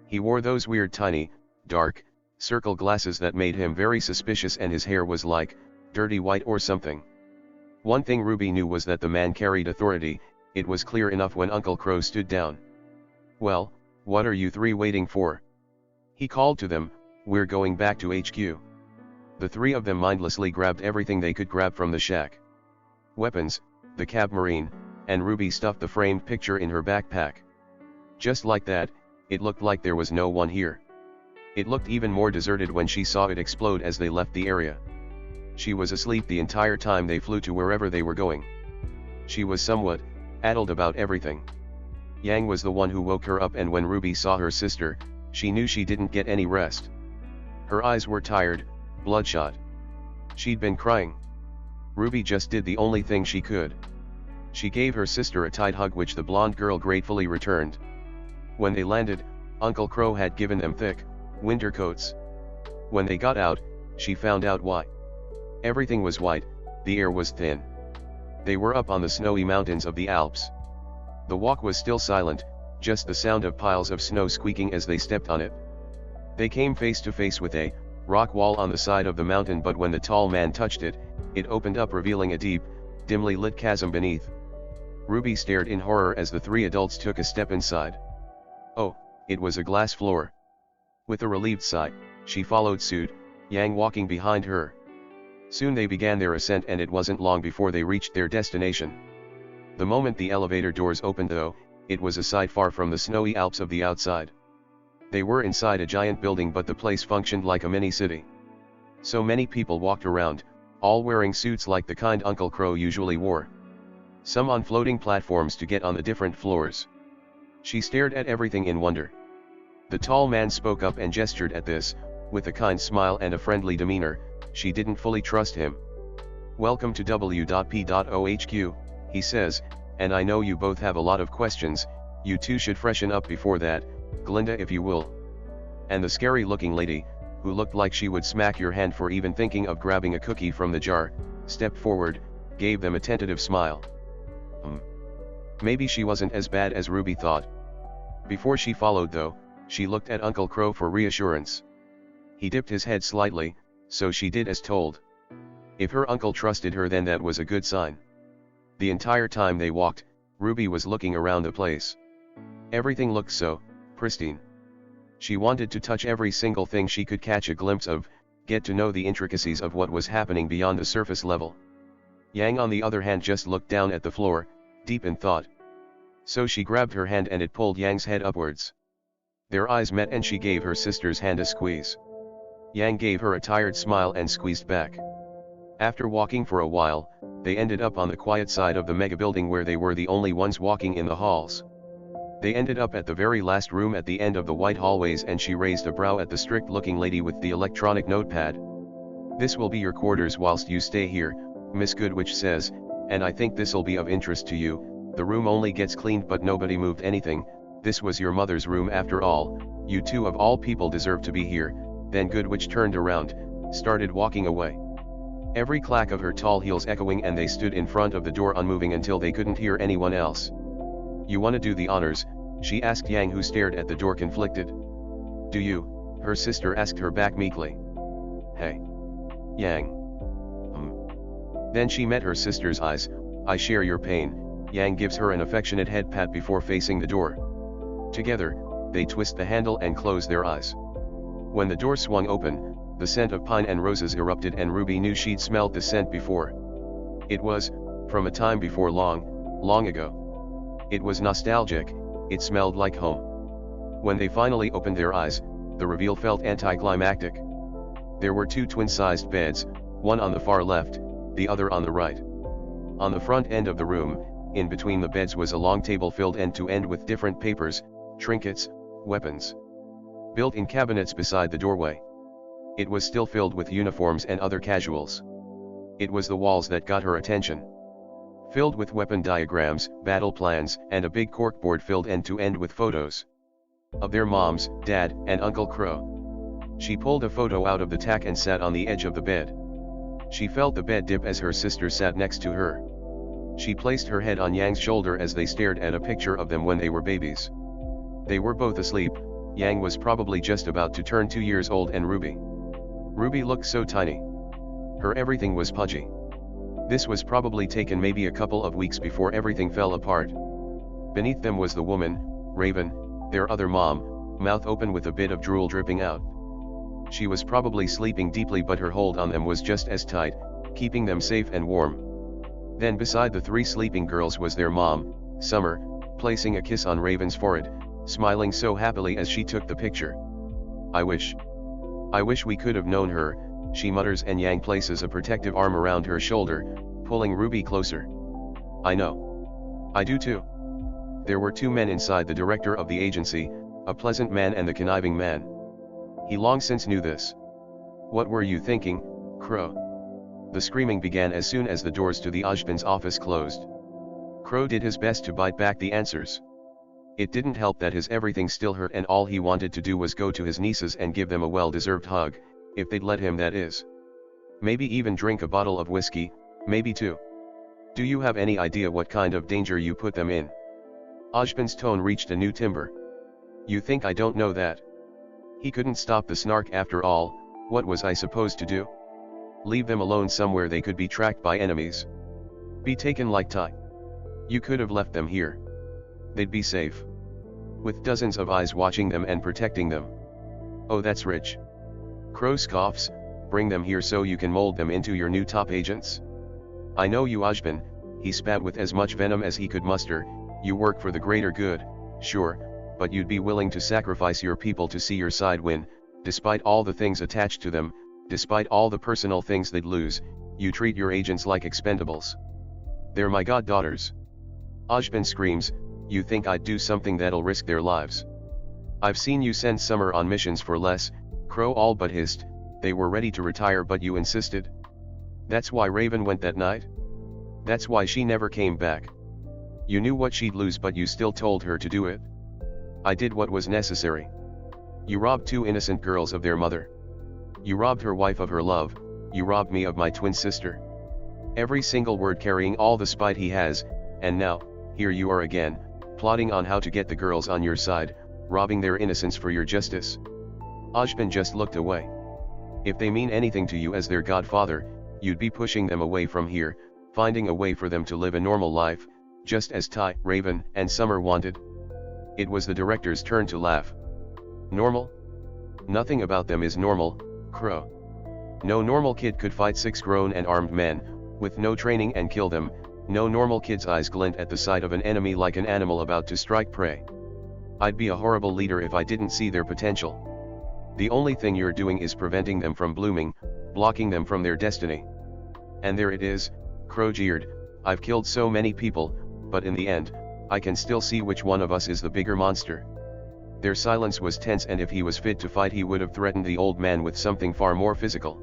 He wore those weird tiny, dark, circle glasses that made him very suspicious, and his hair was like, dirty white or something. One thing Ruby knew was that the man carried authority. It was clear enough when Uncle Crow stood down. "Well, what are you three waiting for?" he called to them. "We're going back to HQ." The three of them mindlessly grabbed everything they could grab from the shack. Weapons, the cab marine, and Ruby stuffed the framed picture in her backpack. Just like that, it looked like there was no one here. It looked even more deserted when she saw it explode as they left the area. She was asleep the entire time they flew to wherever they were going. She was somewhat addled about everything. Yang was the one who woke her up, and when Ruby saw her sister, she knew she didn't get any rest. Her eyes were tired, bloodshot. She'd been crying. Ruby just did the only thing she could. She gave her sister a tight hug, which the blonde girl gratefully returned. When they landed, Uncle Crow had given them thick, winter coats. When they got out, she found out why. Everything was white, the air was thin. They were up on the snowy mountains of the Alps. The walk was still silent, just the sound of piles of snow squeaking as they stepped on it. They came face to face with a rock wall on the side of the mountain, but when the tall man touched it, it opened up, revealing a deep, dimly lit chasm beneath. Ruby stared in horror as the three adults took a step inside. Oh, it was a glass floor. With a relieved sigh, she followed suit, Yang walking behind her. Soon they began their ascent, and it wasn't long before they reached their destination. The moment the elevator doors opened, though, it was a sight far from the snowy Alps of the outside. They were inside a giant building, but the place functioned like a mini-city. So many people walked around, all wearing suits like the kind Uncle Crow usually wore. Some on floating platforms to get on the different floors. She stared at everything in wonder. The tall man spoke up and gestured at this, with a kind smile and a friendly demeanor. She didn't fully trust him. "Welcome to W.P.OHQ, he says, "and I know you both have a lot of questions. You two should freshen up before that, Glinda, if you will." And the scary-looking lady, who looked like she would smack your hand for even thinking of grabbing a cookie from the jar, stepped forward, gave them a tentative smile. Maybe she wasn't as bad as Ruby thought. Before she followed, though, she looked at Uncle Crow for reassurance. He dipped his head slightly, so she did as told. If her uncle trusted her, then that was a good sign. The entire time they walked, Ruby was looking around the place. Everything looked so pristine. She wanted to touch every single thing she could catch a glimpse of, get to know the intricacies of what was happening beyond the surface level. Yang, on the other hand, just looked down at the floor, deep in thought. So she grabbed her hand and it pulled Yang's head upwards. Their eyes met and she gave her sister's hand a squeeze. Yang gave her a tired smile and squeezed back. After walking for a while, they ended up on the quiet side of the mega building where they were the only ones walking in the halls. They ended up at the very last room at the end of the white hallways, and she raised a brow at the strict-looking lady with the electronic notepad. "This will be your quarters whilst you stay here," Miss Goodwitch says, "and I think this'll be of interest to you. The room only gets cleaned but nobody moved anything. This was your mother's room after all. You two of all people deserve to be here." Then Goodwitch turned around, started walking away. Every clack of her tall heels echoing, and they stood in front of the door unmoving until they couldn't hear anyone else. "You wanna do the honors?" she asked Yang, who stared at the door conflicted. "Do you?" her sister asked her back meekly. "Hey. Yang." Then she met her sister's eyes. "I share your pain." Yang gives her an affectionate head pat before facing the door. Together, they twist the handle and close their eyes. When the door swung open, the scent of pine and roses erupted, and Ruby knew she'd smelled the scent before. It was from a time before, long, long ago. It was nostalgic. It smelled like home. When they finally opened their eyes, the reveal felt anticlimactic. There were two twin-sized beds, one on the far left, the other on the right. On the front end of the room, in between the beds, was a long table filled end to end with different papers, trinkets, weapons. Built-in cabinets beside the doorway. It was still filled with uniforms and other casuals. It was the walls that got her attention. filled with weapon diagrams, battle plans, and a big corkboard filled end to end with photos of their moms, dad, and Uncle Crow. She pulled a photo out of the tack and sat on the edge of the bed. She felt the bed dip as her sister sat next to her. She placed her head on Yang's shoulder as they stared at a picture of them when they were babies. They were both asleep. Yang was probably just about to turn 2 years old and Ruby looked so tiny. Her everything was pudgy. This was probably taken maybe a couple of weeks before everything fell apart. Beneath them was the woman, Raven, their other mom, mouth open with a bit of drool dripping out. She was probably sleeping deeply, but her hold on them was just as tight, keeping them safe and warm. Then beside the 3 sleeping girls was their mom, Summer, placing a kiss on Raven's forehead, smiling so happily as she took the picture. I wish we could have known her," she mutters, and Yang places a protective arm around her shoulder, pulling Ruby closer. "I know. I do too." There were 2 men inside, the director of the agency, a pleasant man, and the conniving man. He long since knew this. "What were you thinking, Crow?" The screaming began as soon as the doors to the Ojban's office closed. Crow did his best to bite back the answers. It didn't help that his everything still hurt, and all he wanted to do was go to his nieces and give them a well-deserved hug, if they'd let him, that is. Maybe even drink a bottle of whiskey, maybe 2. "Do you have any idea what kind of danger you put them in?" Ojban's tone reached a new timbre. "You think I don't know that?" He couldn't stop the snark. After all, what was I supposed to do? Leave them alone somewhere they could be tracked by enemies? Be taken like Ty? You could have left them here. They'd be safe, with dozens of eyes watching them and protecting them. "Oh, that's rich." Crow scoffs. "Bring them here so you can mold them into your new top agents." "I know you, Ojban," he spat with as much venom as he could muster. "You work for the greater good, sure, but you'd be willing to sacrifice your people to see your side win, despite all the things attached to them, despite all the personal things they'd lose. You treat your agents like expendables. They're my goddaughters." Ojban screams. "You think I'd do something that'll risk their lives? I've seen you send Summer on missions for less." Crow all but hissed. "They were ready to retire, but you insisted. That's why Raven went that night? That's why she never came back. You knew what she'd lose, but you still told her to do it." "I did what was necessary." "You robbed 2 innocent girls of their mother. You robbed her wife of her love. You robbed me of my twin sister." Every single word carrying all the spite he has, and now, here you are again, plotting on how to get the girls on your side, robbing their innocence for your justice. Ojban just looked away. If they mean anything to you as their godfather, you'd be pushing them away from here, finding a way for them to live a normal life, just as Ty, Raven, and Summer wanted. It was the director's turn to laugh. "Normal? Nothing about them is normal, Crow. No normal kid could fight 6 grown and armed men, with no training, and kill them. No normal kid's eyes glint at the sight of an enemy like an animal about to strike prey. I'd be a horrible leader if I didn't see their potential. The only thing you're doing is preventing them from blooming, blocking them from their destiny." "And there it is," Crow jeered. "I've killed so many people, but in the end, I can still see which one of us is the bigger monster." Their silence was tense, and if he was fit to fight he would have threatened the old man with something far more physical.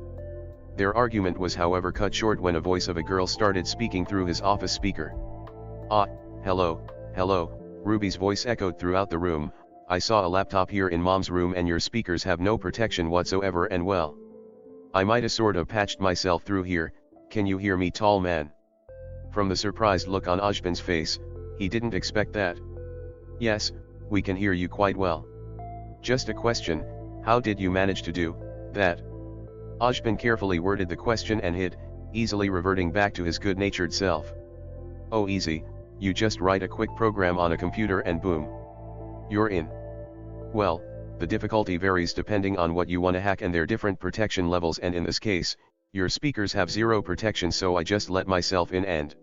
Their argument was however cut short when a voice of a girl started speaking through his office speaker. "Ah, hello, Ruby's voice echoed throughout the room. "I saw a laptop here in Mom's room and your speakers have no protection whatsoever, and well, I might have sort of patched myself through here. Can you hear me, tall man?" From the surprised look on Ojban's face, he didn't expect that. "Yes, we can hear you quite well. Just a question, how did you manage to do that?" Ojban carefully worded the question and hid, easily reverting back to his good-natured self. "Oh, easy, you just write a quick program on a computer and boom, you're in." "Well, the difficulty varies depending on what you want to hack and their different protection levels, and in this case, your speakers have 0 protection, so I just let myself in and..."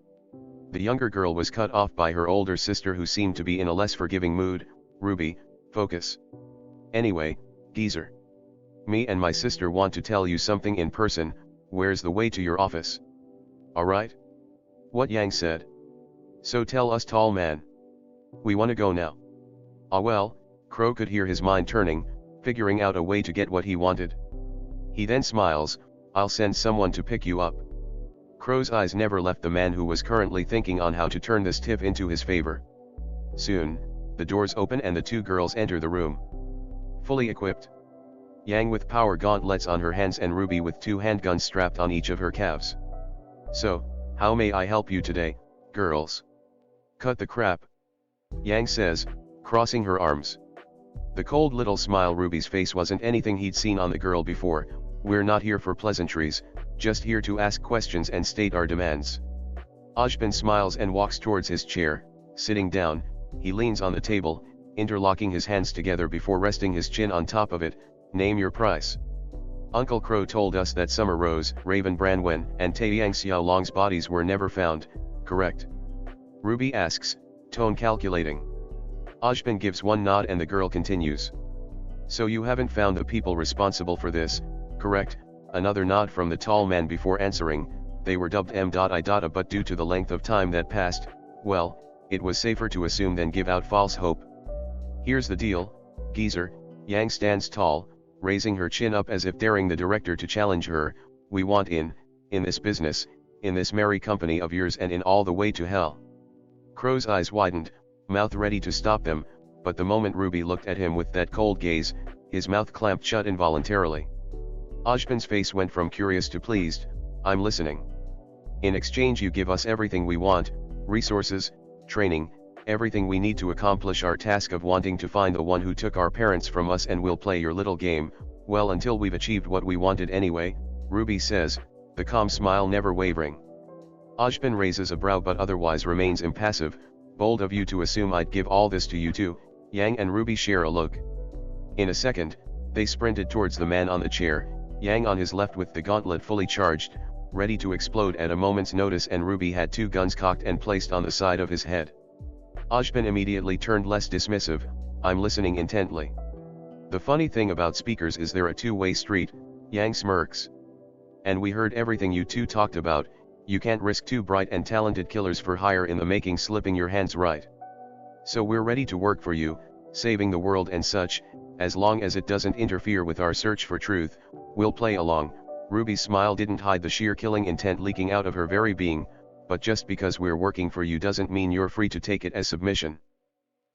The younger girl was cut off by her older sister, who seemed to be in a less forgiving mood. "Ruby, focus. Anyway, geezer. Me and my sister want to tell you something in person. Where's the way to your office?" "Alright." "What?" Yang said. "So tell us, tall man. We wanna go now." "Ah well," Crow could hear his mind turning, figuring out a way to get what he wanted. He then smiles. "I'll send someone to pick you up." Crow's eyes never left the man who was currently thinking on how to turn this tip into his favor. Soon, the doors open and the two girls enter the room. Fully equipped. Yang with power gauntlets on her hands and Ruby with two handguns strapped on each of her calves. "So, how may I help you today, girls?" "Cut the crap," Yang says, crossing her arms. The cold little smile Ruby's face wasn't anything he'd seen on the girl before. "We're not here for pleasantries, just here to ask questions and state our demands." Ojban smiles and walks towards his chair. Sitting down, he leans on the table, interlocking his hands together before resting his chin on top of it. "Name your price." "Uncle Crow told us that Summer Rose, Raven Branwen, and Taeyang Xiaolong's bodies were never found, correct?" Ruby asks, tone calculating. Ojban gives one nod and the girl continues. "So you haven't found the people responsible for this, correct?" Another nod from the tall man before answering. "They were dubbed M.I. but due to the length of time that passed, well, it was safer to assume than give out false hope. Here's the deal, geezer." Yang stands tall, raising her chin up as if daring the director to challenge her. "We want in this business, in this merry company of yours and in all the way to hell." Crow's eyes widened, mouth ready to stop them, but the moment Ruby looked at him with that cold gaze, his mouth clamped shut involuntarily. Ojban's face went from curious to pleased. "I'm listening. In exchange you give us everything we want, resources, training, everything we need to accomplish our task of wanting to find the one who took our parents from us, and we'll play your little game, well, until we've achieved what we wanted anyway," Ruby says, the calm smile never wavering. Ojban raises a brow but otherwise remains impassive. "Bold of you to assume I'd give all this to you too." Yang and Ruby share a look. In a second, they sprinted towards the man on the chair, Yang on his left with the gauntlet fully charged, ready to explode at a moment's notice, and Ruby had two guns cocked and placed on the side of his head. Ojban immediately turned less dismissive. "I'm listening intently." "The funny thing about speakers is they're a two-way street," Yang smirks. "And we heard everything you two talked about. You can't risk two bright and talented killers for hire in the making slipping your hands, right? So we're ready to work for you, saving the world and such, as long as it doesn't interfere with our search for truth, we'll play along." Ruby's smile didn't hide the sheer killing intent leaking out of her very being. "But just because we're working for you doesn't mean you're free to take it as submission.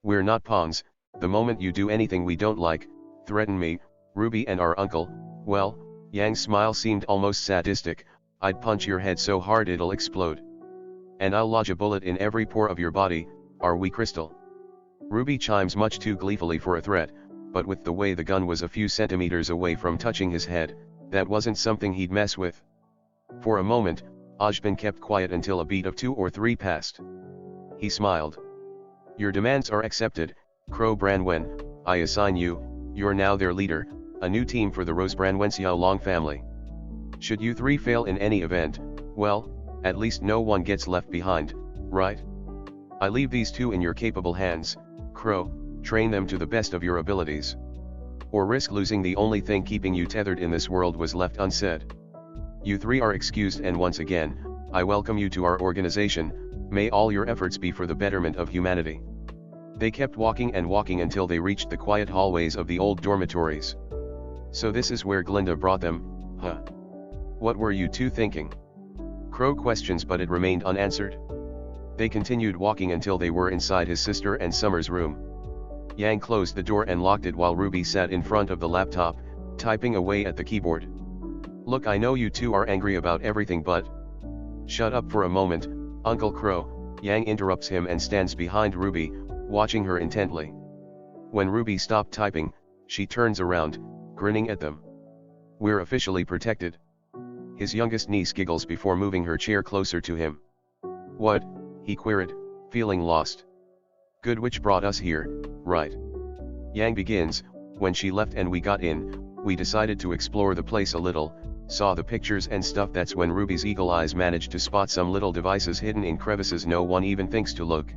We're not pawns. The moment you do anything we don't like, threaten me, Ruby and our uncle, well," Yang's smile seemed almost sadistic, "I'd punch your head so hard it'll explode. And I'll lodge a bullet in every pore of your body, are we crystal?" Ruby chimes much too gleefully for a threat, but with the way the gun was a few centimeters away from touching his head, that wasn't something he'd mess with. For a moment, Ojban kept quiet until a beat of 2 or 3 passed. He smiled. "Your demands are accepted, Crow Branwen. I assign you're now their leader, a new team for the Rose Branwen Xiaolong family. Should you three fail in any event, well, at least no one gets left behind, right? I leave these two in your capable hands, Crow. Train them to the best of your abilities. Or risk losing the only thing keeping you tethered in this world." was left unsaid. "You three are excused, and once again, I welcome you to our organization. May all your efforts be for the betterment of humanity." They kept walking and walking until they reached the quiet hallways of the old dormitories. "So this is where Glinda brought them, huh? What were you two thinking?" Crow questions, but it remained unanswered. They continued walking until they were inside his sister and Summer's room. Yang closed the door and locked it while Ruby sat in front of the laptop, typing away at the keyboard. "Look, I know you two are angry about everything, but..." "Shut up for a moment, Uncle Crow," Yang interrupts him and stands behind Ruby, watching her intently. When Ruby stopped typing, she turns around, grinning at them. "We're officially protected." His youngest niece giggles before moving her chair closer to him. "What?" he queried, feeling lost. "Good, which brought us here, right?" Yang begins. "When she left and we got in, we decided to explore the place a little, saw the pictures and stuff. That's when Ruby's eagle eyes managed to spot some little devices hidden in crevices no one even thinks to look.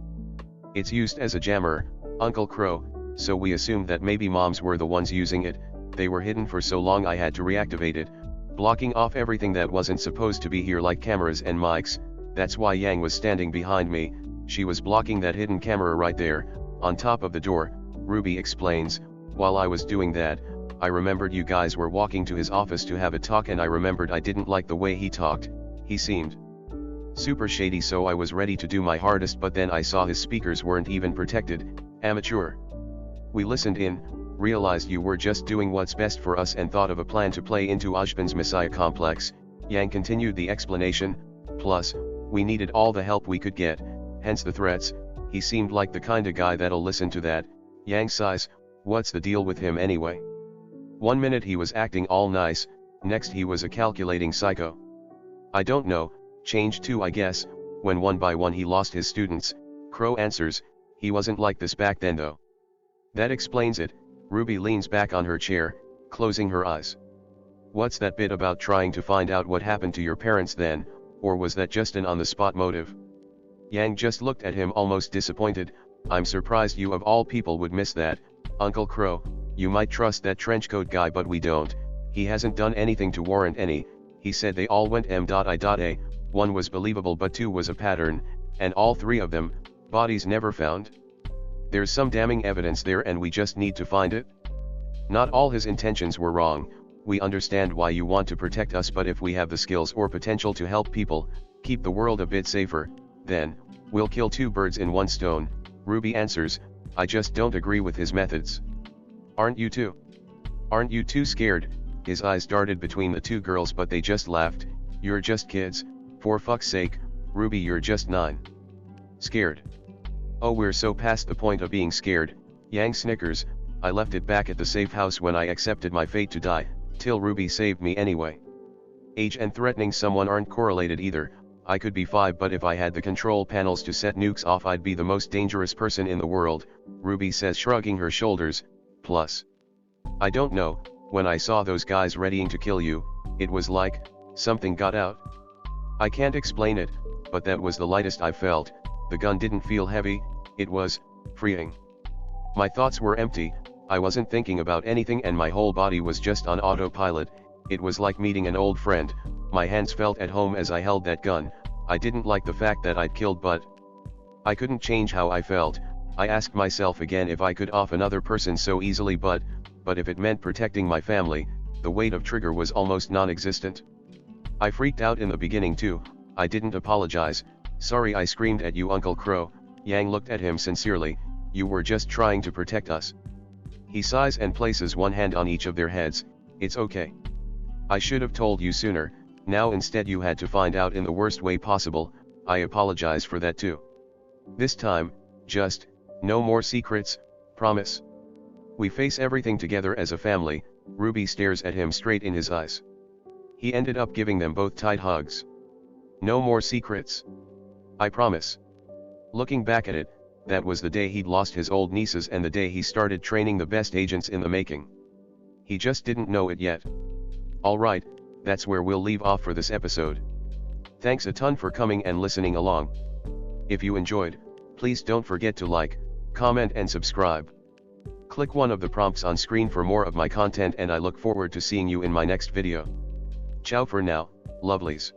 It's used as a jammer, Uncle Crow, so we assumed that maybe moms were the ones using it. They were hidden for so long I had to reactivate it, blocking off everything that wasn't supposed to be here, like cameras and mics. That's why Yang was standing behind me. She was blocking that hidden camera right there, on top of the door," Ruby explains. "While I was doing that, I remembered you guys were walking to his office to have a talk, and I remembered I didn't like the way he talked. He seemed Super shady, so I was ready to do my hardest, but then I saw his speakers weren't even protected. Amateur. We listened in, realized you were just doing what's best for us and thought of a plan to play into Ojban's Messiah complex. Yang continued the explanation, plus, we needed all the help we could get, hence the threats. He seemed like the kinda guy that'll listen to that. Yang sighs, what's the deal with him anyway? 1 minute he was acting all nice, next he was a calculating psycho. I don't know, changed too I guess, when one by one he lost his students. Crow answers, he wasn't like this back then though. That explains it. Ruby leans back on her chair, closing her eyes. What's that bit about trying to find out what happened to your parents then, or was that just an on-the-spot motive? Yang just looked at him almost disappointed. I'm surprised you of all people would miss that, Uncle Crow. You might trust that trenchcoat guy but we don't. He hasn't done anything to warrant any. He said they all went M.I.A. 1 was believable but 2 was a pattern, and all 3 of them, bodies never found. There's some damning evidence there and we just need to find it. Not all his intentions were wrong. We understand why you want to protect us, but if we have the skills or potential to help people, keep the world a bit safer, then, we'll kill 2 birds in 1 stone, Ruby answers. I just don't agree with his methods. Aren't you too? Aren't you too scared? His eyes darted between the 2 girls but they just laughed. You're just kids, for fuck's sake, Ruby, you're just 9. Scared? Oh, we're so past the point of being scared. Yang snickers. I left it back at the safe house when I accepted my fate to die, till Ruby saved me anyway. Age and threatening someone aren't correlated either. I could be 5 but if I had the control panels to set nukes off I'd be the most dangerous person in the world, Ruby says, shrugging her shoulders. Plus, I don't know, when I saw those guys readying to kill you, it was like, something got out. I can't explain it, but that was the lightest I felt. The gun didn't feel heavy, it was freeing. My thoughts were empty, I wasn't thinking about anything and my whole body was just on autopilot. It was like meeting an old friend. My hands felt at home as I held that gun. I didn't like the fact that I'd killed, but I couldn't change how I felt. I asked myself again if I could off another person so easily, but if it meant protecting my family, the weight of trigger was almost non-existent. I freaked out in the beginning too. I didn't apologize. Sorry I screamed at you, Uncle Crow. Yang looked at him sincerely. You were just trying to protect us. He sighs and places one hand on each of their heads. It's okay. I should have told you sooner. Now instead you had to find out in the worst way possible. I apologize for that too. This time, just, no more secrets, promise. We face everything together as a family. Ruby stares at him straight in his eyes. He ended up giving them both tight hugs. No more secrets. I promise. Looking back at it, that was the day he'd lost his old nieces and the day he started training the best agents in the making. He just didn't know it yet. Alright, that's where we'll leave off for this episode. Thanks a ton for coming and listening along. If you enjoyed, please don't forget to like, comment and subscribe. Click one of the prompts on screen for more of my content and I look forward to seeing you in my next video. Ciao for now, lovelies.